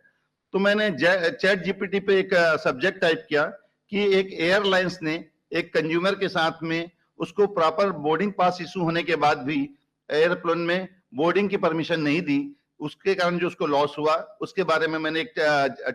तो मैंने चैट जीपीटी पे एक सब्जेक्ट टाइप किया कि एक एयरलाइंस ने एक कंज्यूमर के साथ में उसको प्रॉपर बोर्डिंग पास इशू होने के बाद भी एयरप्लेन में बोर्डिंग की परमिशन नहीं दी, उसके कारण जो उसको लॉस हुआ, उसके बारे में मैंने एक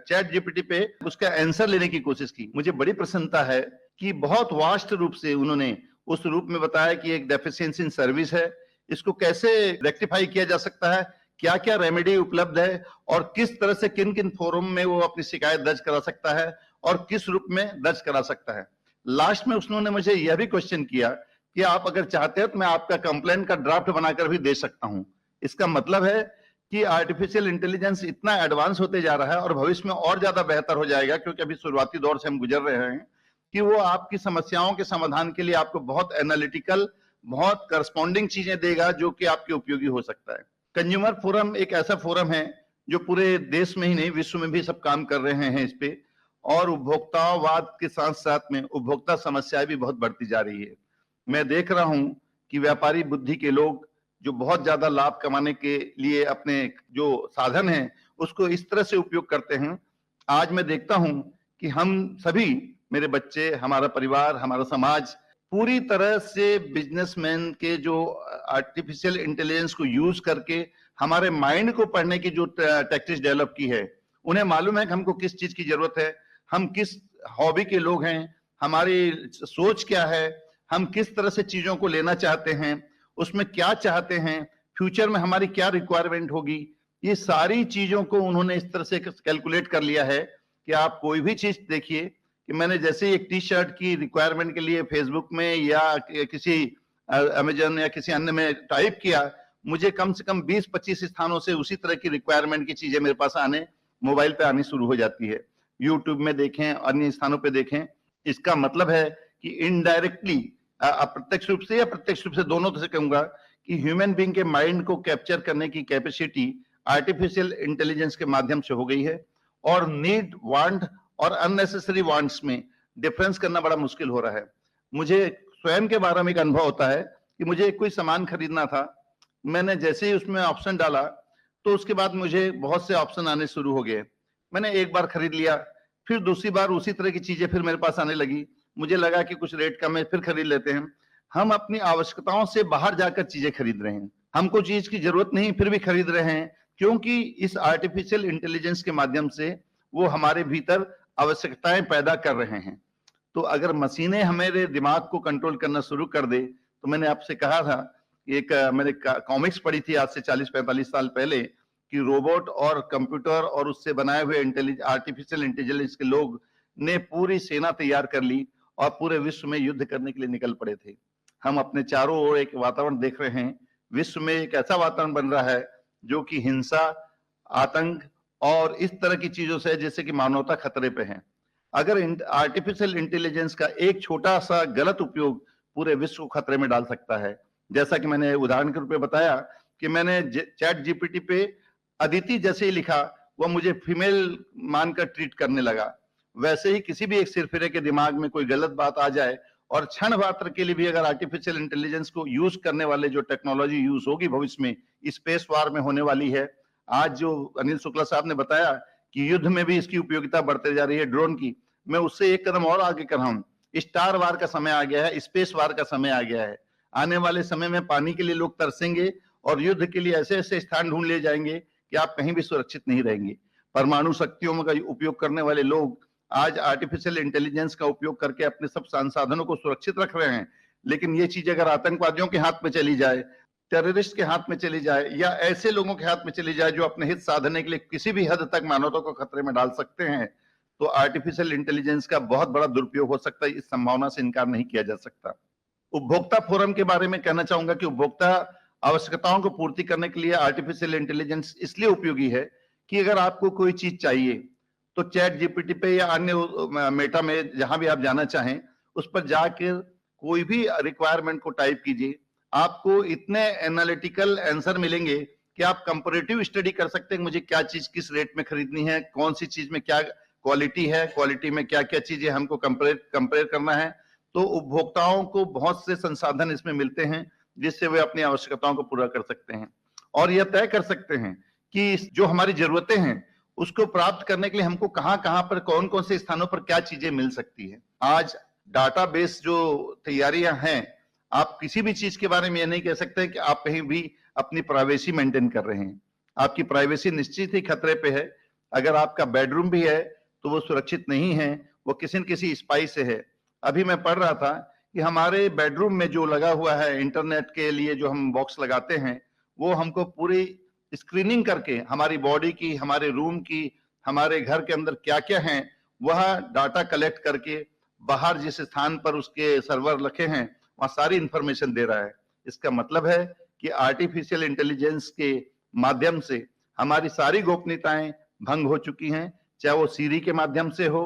चैट जीपीटी पे उसका आंसर लेने की कोशिश की। मुझे बड़ी प्रसन्नता है कि बहुत वास्ट रूप से उन्होंने उस रूप में बताया कि एक डेफिशिएंसी इन सर्विस है, इसको कैसे रेक्टिफाई किया जा सकता है, क्या क्या रेमेडी उपलब्ध है और किस तरह से किन किन फोरम में वो अपनी शिकायत दर्ज करा सकता है और किस रूप में दर्ज करा सकता है। लास्ट में उन्होंने मुझे यह भी क्वेश्चन किया कि आप अगर चाहते हो तो मैं आपका कंप्लेंट का ड्राफ्ट बनाकर भी दे सकता हूं। इसका मतलब है कि आर्टिफिशियल इंटेलिजेंस इतना एडवांस होते जा रहा है और भविष्य में और ज्यादा बेहतर हो जाएगा, क्योंकि अभी शुरुआती दौर से हम गुजर रहे हैं, कि वो आपकी समस्याओं के समाधान के लिए आपको बहुत एनालिटिकल, बहुत करस्पॉन्डिंग चीजें देगा, जो कि आपके उपयोगी हो सकता है। कंज्यूमर फोरम एक ऐसा फोरम है जो पूरे देश में ही नहीं, विश्व में भी सब काम कर रहे हैं इस पे, और उपभोक्तावाद के साथ साथ में उपभोक्ता समस्याएं भी बहुत बढ़ती जा रही है। मैं देख रहा हूं कि व्यापारी बुद्धि के लोग जो बहुत ज्यादा लाभ कमाने के लिए अपने जो साधन हैं उसको इस तरह से उपयोग करते हैं। आज मैं देखता हूं कि हम सभी, मेरे बच्चे, हमारा परिवार, हमारा समाज पूरी तरह से बिजनेसमैन के जो आर्टिफिशियल इंटेलिजेंस को यूज करके हमारे माइंड को पढ़ने की जो टैक्टिक्स डेवलप की है, उन्हें मालूम है कि हमको किस चीज की जरूरत है, हम किस हॉबी के लोग हैं, हमारी सोच क्या है, हम किस तरह से चीजों को लेना चाहते हैं, उसमें क्या चाहते हैं, फ्यूचर में हमारी क्या रिक्वायरमेंट होगी, ये सारी चीजों को उन्होंने इस तरह से कैलकुलेट कर लिया है कि आप कोई भी चीज देखिए कि मैंने जैसे एक टी शर्ट की रिक्वायरमेंट के लिए फेसबुक में या किसी अमेजन या किसी अन्य में टाइप किया, मुझे कम से कम 20-25 स्थानों से उसी तरह की रिक्वायरमेंट की चीजें मेरे पास मोबाइल पे आनी शुरू हो जाती है। यूट्यूब में देखें, अन्य स्थानों पे देखें, इसका मतलब है कि इनडायरेक्टली, अप्रत्यक्ष रूप से या प्रत्यक्ष रूप से, दोनों तरह से कहूंगा कि ह्यूमन बीइंग के माइंड को कैप्चर करने की कैपेसिटी आर्टिफिशियल इंटेलिजेंस के माध्यम से हो गई है और नीड, वांट और अननेसेसरी वांट्स में डिफरेंस करना बड़ा मुश्किल हो रहा है। मुझे स्वयं के बारे में एक अनुभव होता है कि मुझे कोई सामान खरीदना था, मैंने जैसे ही उसमें ऑप्शन डाला तो उसके बाद मुझे बहुत से ऑप्शन आने शुरू हो गए। मैंने एक बार खरीद लिया, फिर दूसरी बार उसी तरह की चीजें फिर मेरे पास आने लगी, मुझे लगा कि कुछ रेट कम है, फिर खरीद लेते हैं। हम अपनी आवश्यकताओं से बाहर जाकर चीजें खरीद रहे हैं, हमको चीज की जरूरत नहीं फिर भी खरीद रहे हैं, क्योंकि इस आर्टिफिशियल इंटेलिजेंस के माध्यम से वो हमारे भीतर आवश्यकताएं पैदा कर रहे हैं। तो अगर मशीनें हमारे दिमाग को कंट्रोल करना शुरू कर दे, तो मैंने आपसे कहा था, एक मैंने कॉमिक्स पढ़ी थी आज से 40-45 साल पहले कि रोबोट और कंप्यूटर और उससे बनाए हुए आर्टिफिशियल इंटेलिजेंस के लोग ने पूरी सेना तैयार कर ली और पूरे विश्व में युद्ध करने के लिए निकल पड़े थे। हम अपने चारों ओर एक वातावरण देख रहे हैं, विश्व में एक ऐसा वातावरण बन रहा है जो कि हिंसा, आतंक और इस तरह की चीजों से जैसे कि मानवता खतरे पे है। अगर आर्टिफिशियल इंटेलिजेंस का एक छोटा सा गलत उपयोग पूरे विश्व को खतरे में डाल सकता है। जैसा कि मैंने उदाहरण के रूप में बताया कि मैंने चैट जीपीटी पे अदिति जैसे ही लिखा, वह मुझे फीमेल मानकर ट्रीट करने लगा। वैसे ही किसी भी एक सिरफिरे के दिमाग में कोई गलत बात आ जाए और क्षण मात्र के लिए भी अगर आर्टिफिशियल इंटेलिजेंस को यूज करने वाले जो टेक्नोलॉजी यूज होगी भविष्य में, स्पेस वार में होने वाली है। आज जो अनिल शुक्ला साहब ने बताया कि युद्ध में भी इसकी उपयोगिता बढ़ते जा रही है ड्रोन की, मैं उससे एक कदम और आगे कर रहा हूं। स्टार वार का समय आ गया है, स्पेस वार का समय आ गया है। आने वाले समय में पानी के लिए लोग तरसेंगे और युद्ध के लिए ऐसे ऐसे स्थान ढूंढ लिए जाएंगे कि आप कहीं भी सुरक्षित नहीं रहेंगे। परमाणु शक्तियों का उपयोग करने वाले लोग आज आर्टिफिशियल इंटेलिजेंस का उपयोग करके अपने सब संसाधनों को सुरक्षित रख रहे हैं, लेकिन ये चीज अगर आतंकवादियों के हाथ में चली जाए, टेररिस्ट के हाथ में चली जाए या ऐसे लोगों के हाथ में चली जाए जो अपने हित साधने के लिए किसी भी हद तक मानवता को खतरे में डाल सकते हैं, तो आर्टिफिशियल इंटेलिजेंस का बहुत बड़ा दुरुपयोग हो सकता है। इस संभावना से इनकार नहीं किया जा सकता। उपभोक्ता फोरम के बारे में कहना चाहूंगा कि उपभोक्ता आवश्यकताओं को पूर्ति करने के लिए आर्टिफिशियल इंटेलिजेंस इसलिए उपयोगी है कि अगर आपको कोई चीज चाहिए तो चैट जीपीटी पे या अन्य मेटा में जहां भी आप जाना चाहें, उस पर जाकर कोई भी रिक्वायरमेंट को टाइप कीजिए, आपको इतने एनालिटिकल आंसर मिलेंगे कि आप कंपैरेटिव स्टडी कर सकते हैं मुझे क्या चीज किस रेट में खरीदनी है, कौन सी चीज में क्या क्वालिटी है, क्वालिटी में क्या क्या चीजें हमको कंपेयर करना है। तो उपभोक्ताओं को बहुत से संसाधन इसमें मिलते हैं जिससे वे अपनी आवश्यकताओं को पूरा कर सकते हैं और यह तय कर सकते हैं कि जो हमारी जरूरतें हैं उसको प्राप्त करने के लिए हमको कहां कहां पर कौन कौन से स्थानों पर क्या चीजें मिल सकती है। आज डाटाबेस जो तैयारियां हैं, आप किसी भी चीज के बारे में यह नहीं कह सकते कि आप कहीं भी अपनी प्राइवेसी मेंटेन कर रहे हैं। आपकी प्राइवेसी निश्चित ही खतरे पे है। अगर आपका बेडरूम भी है तो वो सुरक्षित नहीं है, वो किसी न किसी स्पाई से है। अभी मैं पढ़ रहा था कि हमारे बेडरूम में जो लगा हुआ है इंटरनेट के लिए जो हम बॉक्स लगाते हैं, वो हमको पूरी स्क्रीनिंग करके हमारी बॉडी की, हमारे रूम की, हमारे घर के अंदर क्या क्या है वह डाटा कलेक्ट करके बाहर जिस स्थान पर उसके सर्वर रखे हैं वहां सारी इंफॉर्मेशन दे रहा है। इसका मतलब है कि आर्टिफिशियल इंटेलिजेंस के माध्यम से हमारी सारी गोपनीयताएं भंग हो चुकी हैं, चाहे वो सीरी के माध्यम से हो,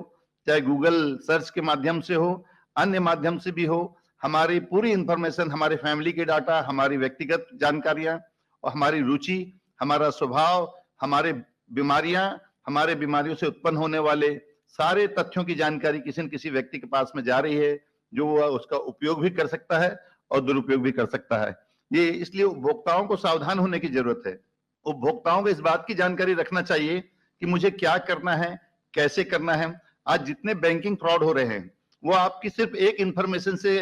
चाहे गूगल सर्च के माध्यम से हो, अन्य माध्यम से भी हो। हमारी पूरी इंफॉर्मेशन, हमारे फैमिली के डाटा, हमारी व्यक्तिगत जानकारियां और हमारी रुचि, हमारा स्वभाव, हमारे बीमारियों से उत्पन्न होने वाले सारे तथ्यों की जानकारी किसी न किसी व्यक्ति के पास में जा रही है जो वह उसका उपयोग भी कर सकता है और दुरुपयोग भी कर सकता है। ये इसलिए उपभोक्ताओं को सावधान होने की जरूरत है। उपभोक्ताओं को इस बात की जानकारी रखना चाहिए कि मुझे क्या करना है, कैसे करना है। आज जितने बैंकिंग फ्रॉड हो रहे हैं वो आपकी सिर्फ एक इंफॉर्मेशन से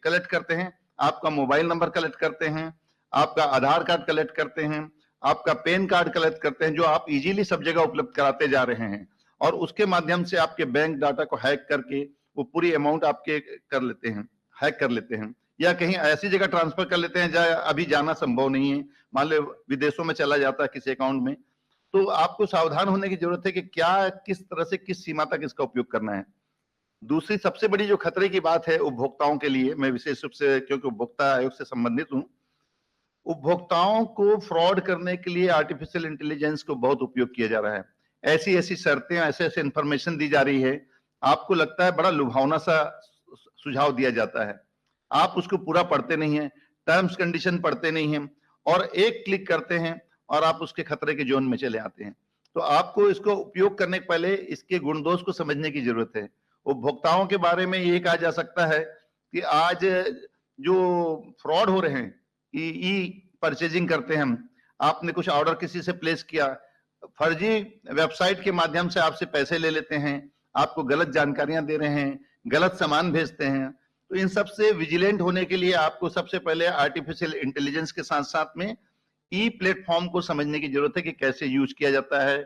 कलेक्ट करते हैं, आपका मोबाइल नंबर कलेक्ट करते हैं, आपका आधार कार्ड कलेक्ट करते हैं, आपका पैन कार्ड कलेक्ट करते हैं, जो आप इजीली सब जगह उपलब्ध कराते जा रहे हैं, और उसके माध्यम से आपके बैंक डाटा को हैक करके वो पूरी अमाउंट आपके कर लेते हैं, हैक कर लेते हैं, या कहीं ऐसी जगह ट्रांसफर कर लेते हैं जहां अभी जाना संभव नहीं है। मान लो विदेशों में चला जाता है किसी अकाउंट में, तो आपको सावधान होने की जरूरत है कि क्या, किस तरह से, किस सीमा तक इसका उपयोग करना है। दूसरी सबसे बड़ी जो खतरे की बात है उपभोक्ताओं के लिए, मैं विशेष रूप से क्योंकि उपभोक्ता आयोग से संबंधित हूं, उपभोक्ताओं को फ्रॉड करने के लिए आर्टिफिशियल इंटेलिजेंस को बहुत उपयोग किया जा रहा है। ऐसी ऐसी शर्तें, ऐसे ऐसे इंफॉर्मेशन दी जा रही है, आपको लगता है बड़ा लुभावना सा सुझाव दिया जाता है, आप उसको पूरा पढ़ते नहीं है, टर्म्स कंडीशन पढ़ते नहीं हैं, और एक क्लिक करते हैं और आप उसके खतरे के जोन में चले आते हैं। तो आपको इसको उपयोग करने के पहले इसके गुण दोष को समझने की जरूरत है। उपभोक्ताओं के बारे में ये कहा जा सकता है कि आज जो फ्रॉड हो रहे हैं, ई परचेजिंग करते हैं हम, आपने कुछ ऑर्डर किसी से प्लेस किया, फर्जी वेबसाइट के माध्यम से आपसे पैसे ले लेते हैं, आपको गलत जानकारियां दे रहे हैं, गलत सामान भेजते हैं। तो इन सब से विजिलेंट होने के लिए आपको सबसे पहले आर्टिफिशियल इंटेलिजेंस के साथ साथ में ई प्लेटफॉर्म को समझने की जरूरत है कि कैसे यूज किया जाता है,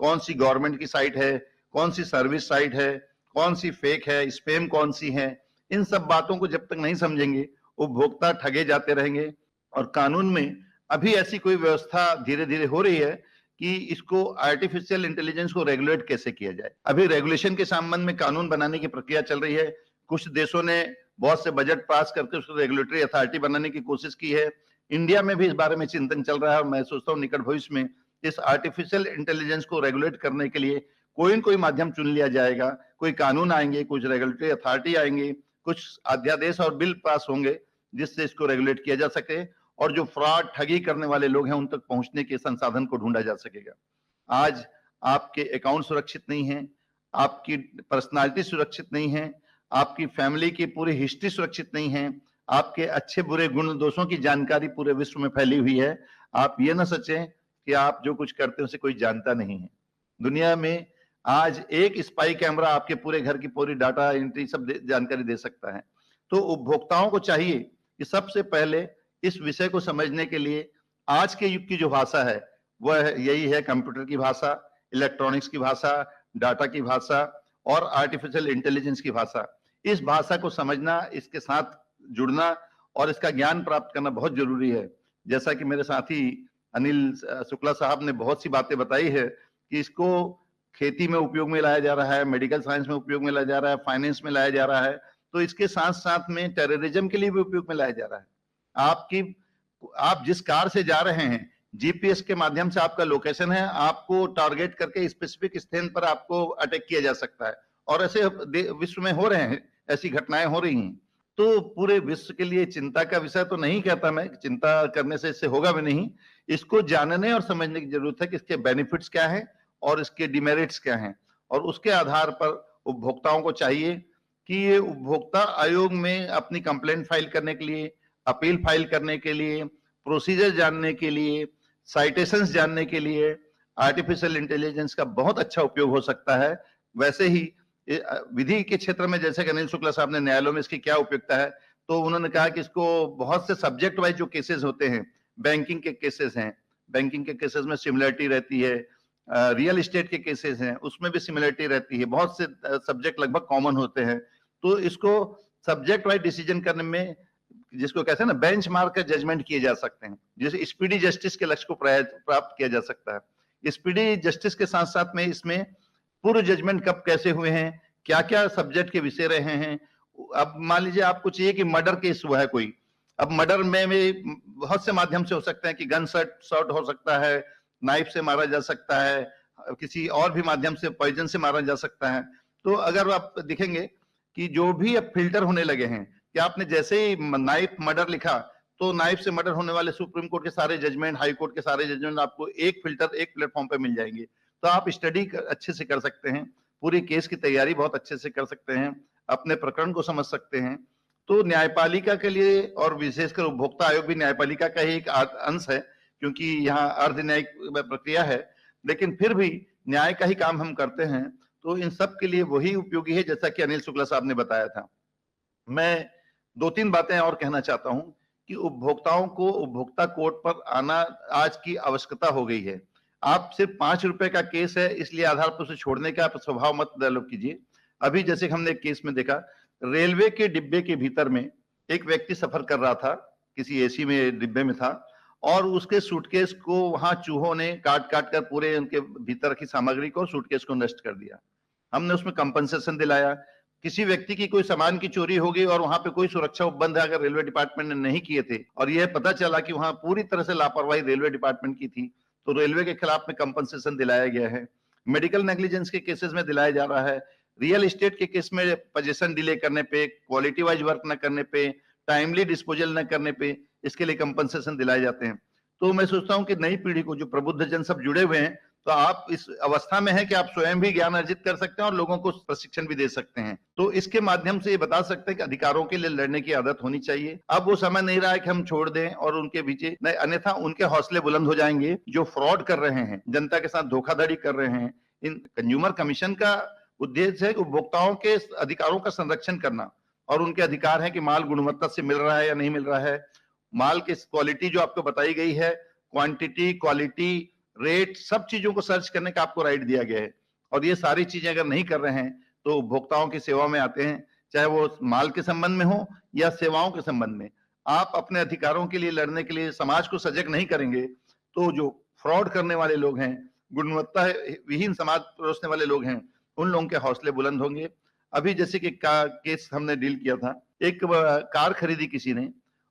कौन सी गवर्नमेंट की साइट है, कौन सी सर्विस साइट है, कौन सी फेक है, स्पैम कौन सी है। इन सब बातों को जब तक नहीं समझेंगे उपभोक्ता ठगे जाते रहेंगे। और कानून में अभी ऐसी कोई व्यवस्था धीरे धीरे हो रही है कि इसको आर्टिफिशियल इंटेलिजेंस को रेगुलेट कैसे किया जाए। अभी रेगुलेशन के संबंध में कानून बनाने की प्रक्रिया चल रही है। कुछ देशों ने बहुत से बजट पास करके उसको रेगुलेटरी अथॉरिटी बनाने की कोशिश की है। इंडिया में भी इस बारे में चिंतन चल रहा है, और मैं सोचता हूँ निकट भविष्य में इस आर्टिफिशियल इंटेलिजेंस को रेगुलेट करने के लिए कोई न कोई माध्यम चुन लिया जाएगा, कोई कानून आएंगे, कुछ रेगुलेटरी अथॉरिटी आएंगे, कुछ अध्यादेश और बिल पास होंगे जिससे इसको रेगुलेट किया जा सके, और जो फ्रॉड ठगी करने वाले लोग हैं उन तक पहुंचने के संसाधन को ढूंढा जा सकेगा। आज आपके अकाउंट सुरक्षित नहीं है, आपकी पर्सनालिटी सुरक्षित नहीं है, आपकी फैमिली की पूरी हिस्ट्री सुरक्षित नहीं है, आपके अच्छे बुरे गुण दोषों की जानकारी पूरे विश्व में फैली हुई है। आप ये ना सोचें कि आप जो कुछ करते हैं उसे कोई जानता नहीं है। दुनिया में आज एक स्पाई कैमरा आपके पूरे घर की पूरी डाटा एंट्री सब जानकारी दे सकता है। तो उपभोक्ताओं को चाहिए कि सबसे पहले इस विषय को समझने के लिए आज के युग की जो भाषा है वह यही है, कंप्यूटर की भाषा, इलेक्ट्रॉनिक्स की भाषा, डाटा की भाषा और आर्टिफिशियल इंटेलिजेंस की भाषा। इस भाषा को समझना, इसके साथ जुड़ना और इसका ज्ञान प्राप्त करना बहुत जरूरी है। जैसा कि मेरे साथी अनिल शुक्ला साहब ने बहुत सी बातें बताई है कि इसको खेती में उपयोग में लाया जा रहा है, मेडिकल साइंस में उपयोग में लाया जा रहा है, फाइनेंस में लाया जा रहा है, तो इसके साथ साथ में टेररिज्म के लिए भी उपयोग में लाया जा रहा है। आप जिस कार से जा रहे हैं, जीपीएस के माध्यम से आपका लोकेशन है, आपको टारगेट करके स्पेसिफिक स्थान पर आपको अटैक किया जा सकता है, और ऐसे विश्व में हो रहे हैं, ऐसी घटनाएं हो रही हैं। तो पूरे विश्व के लिए चिंता का विषय तो नहीं कहता मैं, चिंता करने से इससे होगा भी नहीं। इसको जानने और समझने की जरूरत है कि इसके बेनिफिट्स क्या हैं और इसके डिमेरिट्स क्या हैं, और उसके आधार पर उपभोक्ताओं को चाहिए कि ये उपभोक्ता आयोग में अपनी कंप्लेंट फाइल करने के लिए, अपील फाइल करने के लिए, प्रोसीजर जानने के लिए, साइटेशंस जानने के लिए आर्टिफिशियल इंटेलिजेंस का बहुत अच्छा उपयोग हो सकता है। वैसे ही विधि के क्षेत्र में, जैसे कि अनिल शुक्ला साहब ने न्यायालयों में इसकी क्या उपयोगिता है, तो उन्होंने कहा कि इसको बहुत से सब्जेक्ट वाइज जो केसेस होते हैं, बैंकिंग के केसेस हैं, बैंकिंग के केसेस में सिमिलरिटी रहती है, रियल एस्टेट के केसेस हैं उसमें भी सिमिलरिटी रहती है, बहुत से सब्जेक्ट लगभग कॉमन होते हैं। तो इसको सब्जेक्ट वाइज डिसीजन करने में, जिसको कहते हैं ना, बेंचमार्क का जजमेंट किए जा सकते हैं, जैसे स्पीडी जस्टिस के लक्ष्य को प्राप्त किया जा सकता है। स्पीडी जस्टिस के साथ साथ में इसमें पूर्व जजमेंट कब कैसे हुए हैं, क्या क्या सब्जेक्ट के विषय रहे हैं। अब मान लीजिए आपको चाहिए कि मर्डर केस हुआ है कोई, अब मर्डर में बहुत से माध्यम से हो सकता है कि गन शॉट हो सकता है, नाइफ से मारा जा सकता है, किसी और भी माध्यम से पॉइजन से मारा जा सकता है। तो अगर आप देखेंगे कि जो भी अब फिल्टर होने लगे हैं, कि आपने जैसे ही नाइफ मर्डर लिखा तो नाइफ से मर्डर होने वाले सुप्रीम कोर्ट के सारे जजमेंट, हाई कोर्ट के सारे जजमेंट आपको एक फिल्टर, एक प्लेटफॉर्म पे मिल जाएंगे। तो आप स्टडी अच्छे से कर सकते हैं, पूरी केस की तैयारी बहुत अच्छे से कर सकते हैं, अपने प्रकरण को समझ सकते हैं। तो न्यायपालिका के लिए, और विशेषकर उपभोक्ता आयोग भी न्यायपालिका का ही एक अंश है, क्योंकि यहाँ अर्ध न्यायिक प्रक्रिया है, लेकिन फिर भी न्याय का ही काम हम करते हैं। तो इन सब के लिए वही उपयोगी है, जैसा कि अनिल शुक्ला साहब ने बताया था। मैं दो तीन बातें और कहना चाहता हूं कि उपभोक्ताओं को उपभोक्ता कोर्ट पर आना आज की आवश्यकता हो गई है। आप सिर्फ 5 रुपए का केस है इसलिए आधार पर उसे छोड़ने का आप स्वभाव मत डेवलप कीजिए। अभी जैसे कि हमने एक केस में देखा, रेलवे के डिब्बे के भीतर में एक व्यक्ति सफर कर रहा था, किसी एसी में डिब्बे में था, और उसके सूटकेस को वहां चूहों ने काट काट कर पूरे उनके भीतर की सामग्री को, सूटकेस को नष्ट कर दिया। हमने उसमें कंपनसेशन दिलाया। किसी व्यक्ति की कोई सामान की चोरी हो गई और वहां पे कोई सुरक्षा उपबंध अगर रेलवे डिपार्टमेंट ने नहीं किए थे और यह पता चला कि वहां पूरी तरह से लापरवाही रेलवे डिपार्टमेंट की थी, तो रेलवे के खिलाफ में कंपनसेशन दिलाया गया है। मेडिकल नेग्लिजेंस के केसेस में दिलाया जा रहा है। रियल एस्टेट के केस में पोजीशन डिले करने पे, क्वालिटी वाइज वर्क न करने पे, टाइमली डिस्पोजल न करने पे, इसके लिए कंपनसेशन दिलाए जाते हैं। तो मैं सोचता हूं कि नई पीढ़ी को, जो प्रबुद्ध जन सब जुड़े हुए हैं, तो आप इस अवस्था में है कि आप स्वयं भी ज्ञान अर्जित कर सकते हैं और लोगों को प्रशिक्षण भी दे सकते हैं। तो इसके माध्यम से ये बता सकते हैं कि अधिकारों के लिए लड़ने की आदत होनी चाहिए। अब वो समय नहीं रहा है कि हम छोड़ दें और उनके पीछे नहीं, अन्यथा उनके हौसले बुलंद हो जाएंगे जो फ्रॉड कर रहे हैं, जनता के साथ धोखाधड़ी कर रहे हैं। इन कंज्यूमर कमीशन का उद्देश्य है कि उपभोक्ताओं के अधिकारों का संरक्षण करना, और उनके अधिकार है कि माल गुणवत्ता से मिल रहा है या नहीं मिल रहा है, माल की क्वालिटी जो आपको बताई गई है, क्वांटिटी, क्वालिटी, रेट, सब चीजों को सर्च करने का आपको राइट दिया गया है। और ये सारी चीजें अगर नहीं कर रहे हैं तो उपभोक्ताओं की सेवा में आते हैं, चाहे वो माल के संबंध में हो या सेवाओं के संबंध में। आप अपने अधिकारों के लिए लड़ने के लिए समाज को सजग नहीं करेंगे तो जो फ्रॉड करने वाले लोग हैं, गुणवत्ता विहीन समाज परोसने वाले लोग हैं, उन लोगों के हौसले बुलंद होंगे। अभी जैसे कि केस हमने डील किया था, एक कार खरीदी किसी ने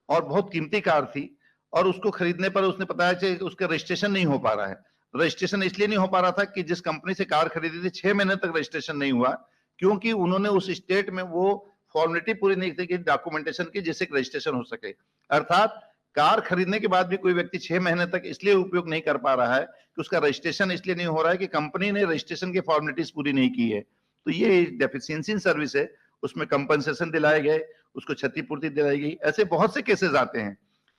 और बहुत कीमती कार थी, और उसको खरीदने पर उसने बताया कि उसका रजिस्ट्रेशन नहीं हो पा रहा है। रजिस्ट्रेशन इसलिए नहीं हो पा रहा था कि जिस कंपनी से कार खरीदी थी 6 महीने तक रजिस्ट्रेशन नहीं हुआ, क्योंकि उन्होंने उस स्टेट में वो फॉर्मेलिटी पूरी नहीं की डॉक्यूमेंटेशन की जिससे रजिस्ट्रेशन हो सके। अर्थात कार खरीदने के बाद भी कोई व्यक्ति 6 महीने तक इसलिए उपयोग नहीं कर पा रहा है कि उसका रजिस्ट्रेशन इसलिए नहीं हो रहा है कि कंपनी ने रजिस्ट्रेशन की फॉर्मेलिटीज पूरी नहीं की है। तो ये डेफिशिएंसी सर्विस है, उसमें कंपनसेशन दिलाए गए, उसको क्षतिपूर्ति दिलाई गई। ऐसे बहुत से केसेस आते हैं।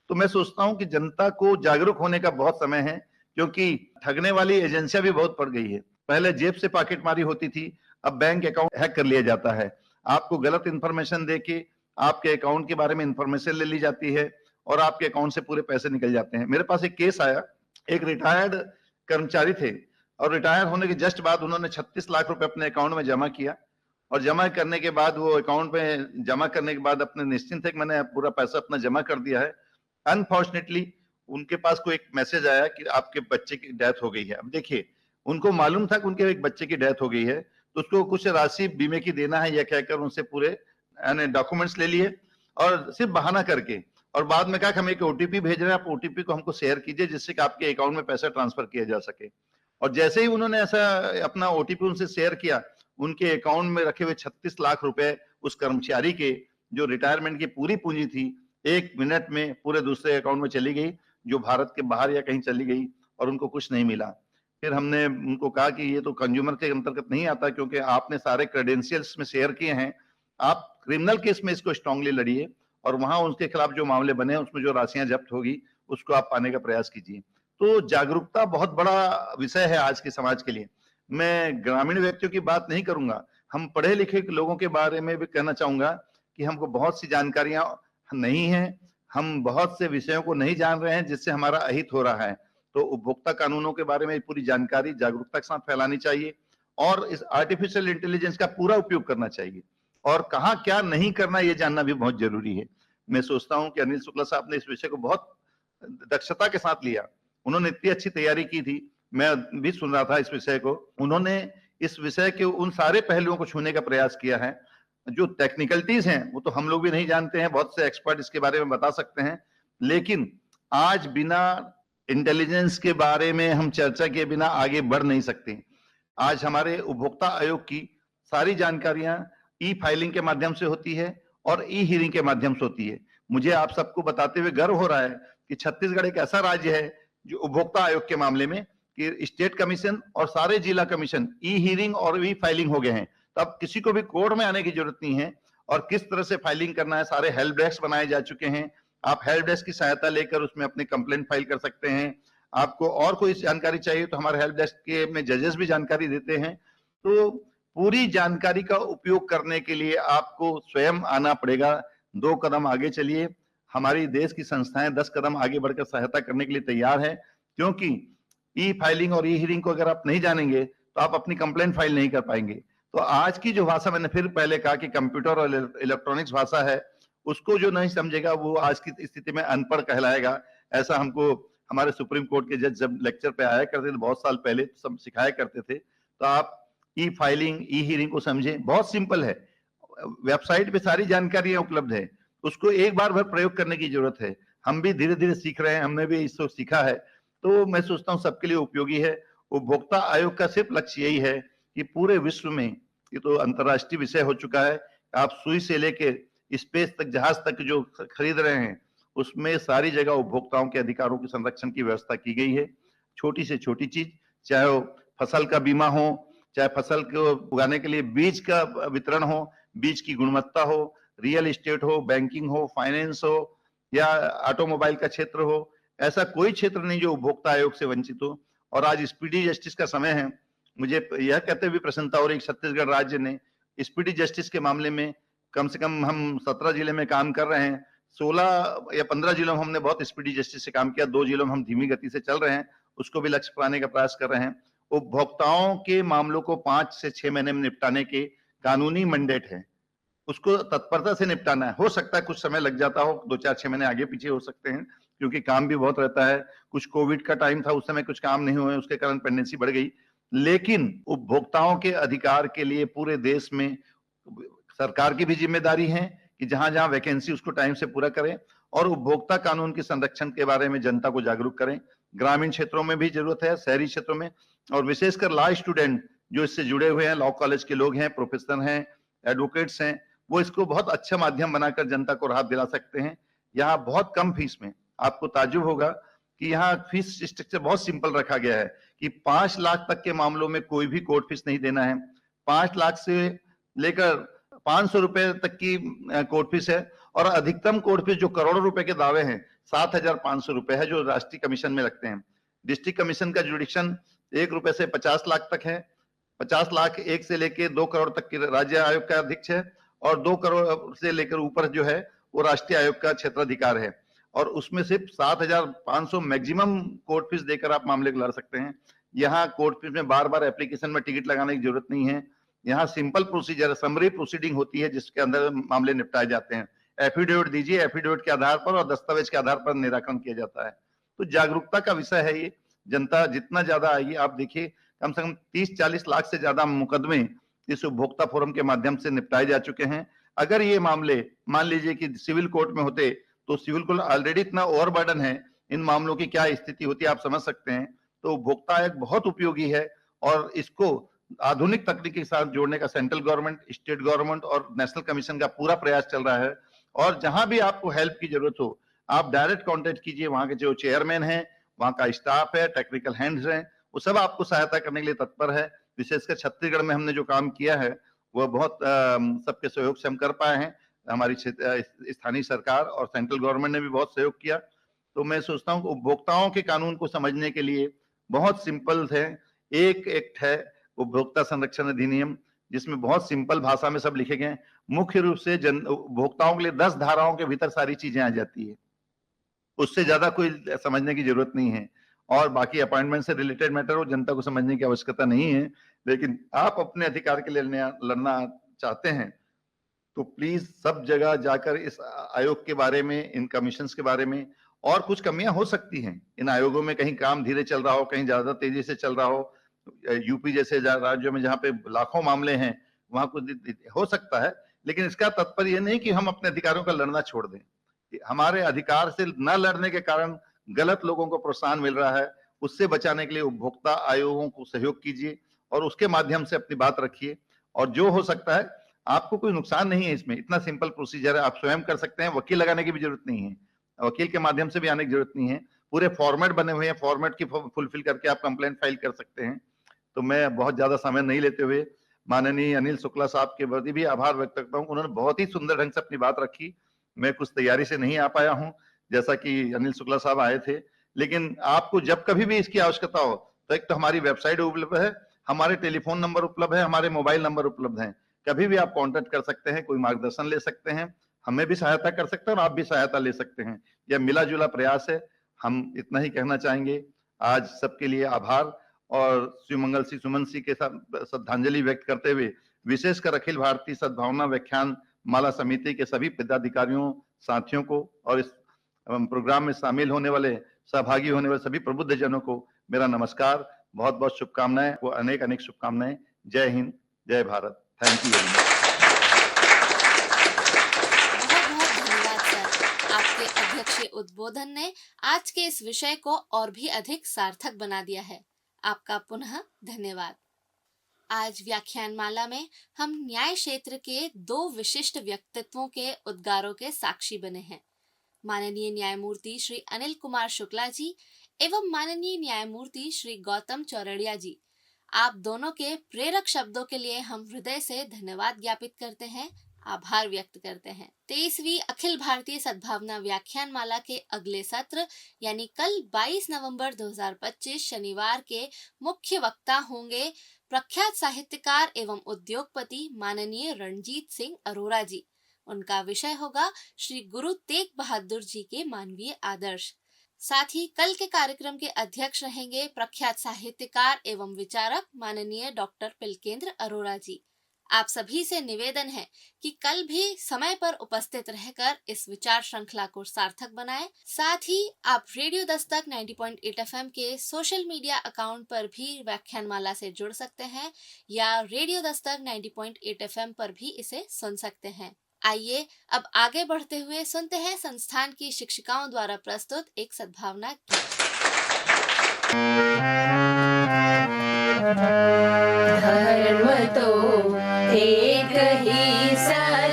तो मैं सोचता हूं कि जनता को जागरूक होने का बहुत समय है, क्योंकि ठगने वाली एजेंसियां भी बहुत बढ़ गई है। पहले जेब से पॉकेटमारी होती थी, अब बैंक अकाउंट हैक कर लिया जाता है। आपको गलत इंफॉर्मेशन देके आपके अकाउंट के बारे में इंफॉर्मेशन ले ली जाती है और आपके अकाउंट से पूरे पैसे निकल जाते हैं। मेरे पास एक केस आया, एक रिटायर्ड कर्मचारी थे और रिटायर होने के जस्ट बाद उन्होंने 36 लाख रुपए अपने अकाउंट में जमा किया, और जमा करने के बाद वो अकाउंट में जमा करने के बाद अपने निश्चिंत थे कि मैंने पूरा पैसा अपना जमा कर दिया है। अनफॉर्चुनेटली उनके पास कोई एक मैसेज आया कि आपके बच्चे की डेथ हो गई है। अब देखिए, उनको मालूम था कि उनके एक बच्चे की डेथ हो गई है, तो उसको कुछ राशि बीमे की देना है, यह कहकर उनसे पूरे डॉक्यूमेंट्स ले लिए और सिर्फ बहाना करके, और बाद में कहा कि हम एक ओटीपी भेज रहे हैं, आप ओटीपी को हमको शेयर कीजिए जिससे कि आपके अकाउंट में पैसा ट्रांसफर किया जा सके। और जैसे ही उन्होंने ऐसा अपना ओटीपी उनसे शेयर किया, उनके अकाउंट में रखे हुए 36 लाख रुपए उस कर्मचारी के, जो रिटायरमेंट की पूरी पूंजी थी, 1 मिनट में पूरे दूसरे अकाउंट में चली गई, जो भारत के बाहर या कहीं चली गई, और उनको कुछ नहीं मिला। फिर हमने उनको कहा कि ये तो कंज्यूमर के अंतर्गत नहीं आता, क्योंकि आपने सारे क्रेडेंशियल्स में शेयर किए हैं, आप क्रिमिनल केस में इसको स्ट्रांगली लड़िए और वहां उनके खिलाफ जो मामले बने उसमें जो राशियां जब्त होगी उसको आप पाने का प्रयास कीजिए। तो जागरूकता बहुत बड़ा विषय है आज के समाज के लिए। मैं ग्रामीण व्यक्तियों की बात नहीं करूंगा, हम पढ़े लिखे लोगों के बारे में भी कहना चाहूंगा कि हमको बहुत सी जानकारियां नहीं है, हम बहुत से विषयों को नहीं जान रहे हैं जिससे हमारा अहित हो रहा है। तो उपभोक्ता कानूनों के बारे में पूरी जानकारी जागरूकता के साथ फैलानी चाहिए और इस आर्टिफिशियल इंटेलिजेंस का पूरा उपयोग करना चाहिए, और कहाँ क्या नहीं करना ये जानना भी बहुत जरूरी है। मैं सोचता हूं कि अनिल शुक्ला साहब ने इस विषय को बहुत दक्षता के साथ लिया, उन्होंने इतनी अच्छी तैयारी की थी, मैं भी सुन रहा था इस विषय को। उन्होंने इस विषय के उन सारे पहलुओं को छूने का प्रयास किया है। जो टेक्निकलिटीज हैं वो तो हम लोग भी नहीं जानते हैं, बहुत से एक्सपर्ट इसके बारे में बता सकते हैं, लेकिन आज बिना इंटेलिजेंस के बारे में हम चर्चा किए बिना आगे बढ़ नहीं सकते। आज हमारे उपभोक्ता आयोग की सारी जानकारियां ई फाइलिंग के माध्यम से होती है और ई हियरिंग के माध्यम से होती है। मुझे आप सबको बताते हुए गर्व हो रहा है कि छत्तीसगढ़ एक ऐसा राज्य है जो उपभोक्ता आयोग के मामले में कि स्टेट कमीशन और सारे जिला कमीशन ई हियरिंग और ई फाइलिंग हो गए हैं। तो अब किसी को भी कोर्ट में आने की जरूरत नहीं है, और किस तरह से फाइलिंग करना है, सारे हेल्प डेस्क बनाए जा चुके हैं। आप हेल्प डेस्क की सहायता लेकर उसमें अपनी कंप्लेंट फाइल कर सकते हैं। आपको और कोई जानकारी चाहिए तो हमारे हेल्प डेस्क के में जजेस भी जानकारी देते हैं। तो पूरी जानकारी का उपयोग करने के लिए आपको स्वयं आना पड़ेगा, 2 कदम आगे चलिए। हमारी देश की संस्थाएं 10 कदम आगे बढ़कर सहायता करने के लिए तैयार है, क्योंकि ई फाइलिंग और ई हियरिंग को अगर आप नहीं जानेंगे तो आप अपनी कंप्लेंट फाइल नहीं कर पाएंगे। तो आज की जो भाषा, मैंने फिर पहले कहा कि कंप्यूटर और इलेक्ट्रॉनिक्स भाषा है, उसको जो नहीं समझेगा वो आज की स्थिति में अनपढ़ कहलाएगा। ऐसा हमको हमारे सुप्रीम कोर्ट के जज जब लेक्चर पे आया करते थे बहुत साल पहले, सब सिखाया करते थे। तो आप ई फाइलिंग, ई हियरिंग को समझें, बहुत सिंपल है। वेबसाइट पे सारी जानकारियां उपलब्ध है, उसको एक बार भर प्रयोग करने की जरूरत है। हम भी धीरे धीरे सीख रहे हैं, हमने भी इसको सीखा है, तो मैं सोचता हूँ सबके लिए उपयोगी है। उपभोक्ता आयोग का सिर्फ लक्ष्य यही है कि पूरे विश्व में, ये तो अंतर्राष्ट्रीय विषय हो चुका है, आप सुई से लेके स्पेस तक, जहाज तक जो खरीद रहे हैं, उसमें सारी जगह उपभोक्ताओं के अधिकारों के संरक्षण की व्यवस्था की गई है। छोटी से छोटी चीज, चाहे वो फसल का बीमा हो, चाहे फसल को उगाने के लिए बीज का वितरण हो, बीज की गुणवत्ता हो, रियल एस्टेट हो, बैंकिंग हो, फाइनेंस हो, या ऑटोमोबाइल का क्षेत्र हो, ऐसा कोई क्षेत्र नहीं जो उपभोक्ता आयोग से वंचित हो। और आज स्पीडी जस्टिस का समय है। मुझे यह कहते हुए प्रसन्नता हो रही है, छत्तीसगढ़ राज्य ने स्पीडी जस्टिस के मामले में कम से कम हम 17 जिले में काम कर रहे हैं, 16 या 15 जिलों में हमने बहुत स्पीडी जस्टिस से काम किया, 2 जिलों में हम धीमी गति से चल रहे हैं, उसको भी लक्ष्य पाने का प्रयास कर रहे हैं। उपभोक्ताओं के मामलों को 5 से 6 महीने में निपटाने के कानूनी मैंडेट है, उसको तत्परता से निपटाना है। हो सकता है कुछ समय लग जाता हो, 2-4-6 महीने आगे पीछे हो सकते हैं, क्योंकि काम भी बहुत रहता है। कुछ कोविड का टाइम था, उस समय कुछ काम नहीं हुए, उसके कारण पेंडेंसी बढ़ गई। लेकिन उपभोक्ताओं के अधिकार के लिए पूरे देश में सरकार की भी जिम्मेदारी है कि जहां जहां वैकेंसी उसको टाइम से पूरा करें, और उपभोक्ता कानून के संरक्षण के बारे में जनता को जागरूक करें। ग्रामीण क्षेत्रों में भी जरूरत है, शहरी क्षेत्रों में, और विशेषकर लॉ स्टूडेंट जो इससे जुड़े हुए हैं, लॉ कॉलेज के लोग हैं, प्रोफेसर हैं, एडवोकेट्स हैं, वो इसको बहुत अच्छा माध्यम बनाकर जनता को राहत दिला सकते हैं। यहाँ बहुत कम फीस में, आपको ताज्जुब होगा कि यहाँ फीस स्ट्रक्चर बहुत सिंपल रखा गया है कि 5 लाख तक के मामलों में कोई भी कोर्ट फीस नहीं देना है। 5 लाख से लेकर 500 रुपए तक की कोर्ट फीस है, और अधिकतम कोर्ट फीस जो करोड़ों रुपए के दावे हैं 7,500 रुपए है, जो राष्ट्रीय कमीशन में लगते हैं। डिस्ट्रिक्ट कमीशन का जुडिक्शन 1 रुपए से 50 लाख तक है। 50 लाख 1 से लेकर 2 करोड़ तक की राज्य आयोग का अध्यक्ष है, और 2 करोड़ से लेकर ऊपर जो है वो राष्ट्रीय आयोग का क्षेत्राधिकार है। और उसमें सिर्फ 7,500 मैक्सिमम कोर्ट फीस देकर आप मामले को लड़ सकते हैं। यहाँ कोर्ट फीस में बार बार एप्लीकेशन में टिकट लगाने की जरूरत नहीं है। यहाँ सिंपल प्रोसीजर, समरी प्रोसीडिंग होती है, जिसके अंदर मामले निपटाए जाते हैं। एफिडेविट दीजिए, एफिडेविट के आधार पर और दस्तावेज के आधार पर निराकरण किया जाता है। तो जागरूकता का विषय है ये। जनता जितना ज्यादा आएगी, आप देखिए कम से कम 30-40 लाख से ज्यादा मुकदमे इस उपभोक्ता फोरम के माध्यम से निपटाए जा चुके हैं। अगर ये मामले मान लीजिए कि सिविल कोर्ट में होते, तो सिविल कोर्ट ऑलरेडी इतना ओवरबर्डन है, इन मामलों की क्या स्थिति होती है आप समझ सकते हैं। तो उपभोक्ता आयोग बहुत उपयोगी है, और इसको आधुनिक तकनीक के साथ जोड़ने का सेंट्रल गवर्नमेंट, स्टेट गवर्नमेंट और नेशनल कमीशन का पूरा प्रयास चल रहा है। और जहां भी आपको हेल्प की जरूरत हो, आप डायरेक्ट कांटेक्ट कीजिए। वहां के जो चेयरमैन है, वहां का स्टाफ है, टेक्निकल हैंड्स हैं, वो सब आपको सहायता करने के लिए तत्पर है। विशेषकर छत्तीसगढ़ में हमने जो काम किया है वह बहुत सबके सहयोग से हम कर पाए हैं। हमारी स्थानीय सरकार और सेंट्रल गवर्नमेंट ने भी बहुत सहयोग किया। तो मैं सोचता हूँ उपभोक्ताओं के कानून को समझने के लिए बहुत सिंपल है। एक एक्ट है उपभोक्ता संरक्षण अधिनियम, जिसमें बहुत सिंपल भाषा में सब लिखे गए। मुख्य रूप से उपभोक्ताओं के लिए 10 धाराओं के भीतर सारी चीजें आ जाती है, उससे ज्यादा कोई समझने की जरूरत नहीं है। और बाकी अपॉइंटमेंट से रिलेटेड मैटर हो, जनता को समझने की आवश्यकता नहीं है। लेकिन आप अपने अधिकार के लिए लड़ना चाहते हैं तो प्लीज सब जगह जाकर इस आयोग के बारे में, इन कमीशंस के बारे में, और कुछ कमियां हो सकती हैं इन आयोगों में, कहीं काम धीरे चल रहा हो, कहीं ज्यादा तेजी से चल रहा हो। यूपी जैसे राज्यों में जहाँ पे लाखों मामले हैं, वहां कुछ हो सकता है। लेकिन इसका तात्पर्य यह नहीं कि हम अपने अधिकारों का लड़ना छोड़ दें। हमारे अधिकार से न लड़ने के कारण गलत लोगों को प्रोत्साहन मिल रहा है, उससे बचाने के लिए उपभोक्ता आयोगों को सहयोग कीजिए और उसके माध्यम से अपनी बात रखिए। और जो हो सकता है, आपको कोई नुकसान नहीं है इसमें, इतना सिंपल प्रोसीजर है, आप स्वयं कर सकते हैं। वकील लगाने की भी जरूरत नहीं है, वकील के माध्यम से भी आने की जरूरत नहीं है। पूरे फॉर्मेट बने हुए हैं, फॉर्मेट की फुलफिल करके आप कंप्लेंट फाइल कर सकते हैं। तो मैं बहुत ज्यादा समय नहीं लेते हुए माननीय अनिल शुक्ला साहब के प्रति भी आभार व्यक्त करता हूँ। उन्होंने बहुत ही सुंदर ढंग से अपनी बात रखी। मैं कुछ तैयारी से नहीं आ पाया हूँ, जैसा कि अनिल शुक्ला साहब आए थे। लेकिन आपको जब कभी भी इसकी आवश्यकता हो तो एक तो हमारी वेबसाइट उपलब्ध है, हमारे टेलीफोन नंबर उपलब्ध है, हमारे मोबाइल नंबर उपलब्ध हैं। कभी भी आप कांटेक्ट कर सकते हैं, कोई मार्गदर्शन ले सकते हैं। हमें भी सहायता कर सकते हैं और आप भी सहायता ले सकते हैं। यह मिला जुला प्रयास है। हम इतना ही कहना चाहेंगे। आज सबके लिए आभार और शिवमंगल सिंह सुमन सिंह के साथ श्रद्धांजलि व्यक्त करते हुए विशेषकर अखिल भारतीय सद्भावना व्याख्यान माला समिति के सभी पदाधिकारियों, साथियों को और इस प्रोग्राम में शामिल होने वाले, सहभागी होने वाले सभी प्रबुद्ध जनों को मेरा नमस्कार, बहुत बहुत शुभकामनाएं, वो अनेक अनेक शुभकामनाएं। जय हिंद, जय Bharat. Thank you very much. बहुत बहुत धन्यवाद सर। आपके अध्यक्षीय उद्बोधन ने आज के इस विषय को और भी अधिक सार्थक बना दिया है। आपका पुनः धन्यवाद। आज व्याख्यानमाला में हम न्याय क्षेत्र के दो विशिष्ट व्यक्तित्वों के उद्गारों के साक्षी बने हैं। माननीय न्यायमूर्ति श्री अनिल कुमार शुक्ला जी एवं माननीय न्यायमूर्ति श्री गौतम चौरड़िया जी, आप दोनों के प्रेरक शब्दों के लिए हम हृदय से धन्यवाद ज्ञापित करते हैं, आभार व्यक्त करते हैं। 23वीं अखिल भारतीय सद्भावना व्याख्यान माला के अगले सत्र यानी कल 22 नवंबर 2025 शनिवार के मुख्य वक्ता होंगे प्रख्यात साहित्यकार एवं उद्योगपति माननीय रणजीत सिंह अरोरा जी। उनका विषय होगा श्री गुरु तेग बहादुर जी के मानवीय आदर्श। साथ ही कल के कार्यक्रम के अध्यक्ष रहेंगे प्रख्यात साहित्यकार एवं विचारक माननीय डॉक्टर पिलकेंद्र अरोरा जी। आप सभी से निवेदन है कि कल भी समय पर उपस्थित रहकर इस विचार श्रृंखला को सार्थक बनाएं। साथ ही आप रेडियो दस्तक 90.8 FM के सोशल मीडिया अकाउंट पर भी व्याख्यानमाला से जुड़ सकते हैं या रेडियो दस्तक 90.8 FM पर भी इसे सुन सकते हैं। आइए अब आगे बढ़ते हुए सुनते हैं संस्थान की शिक्षिकाओं द्वारा प्रस्तुत एक सद्भावना गीत। धर्म तो एक ही सा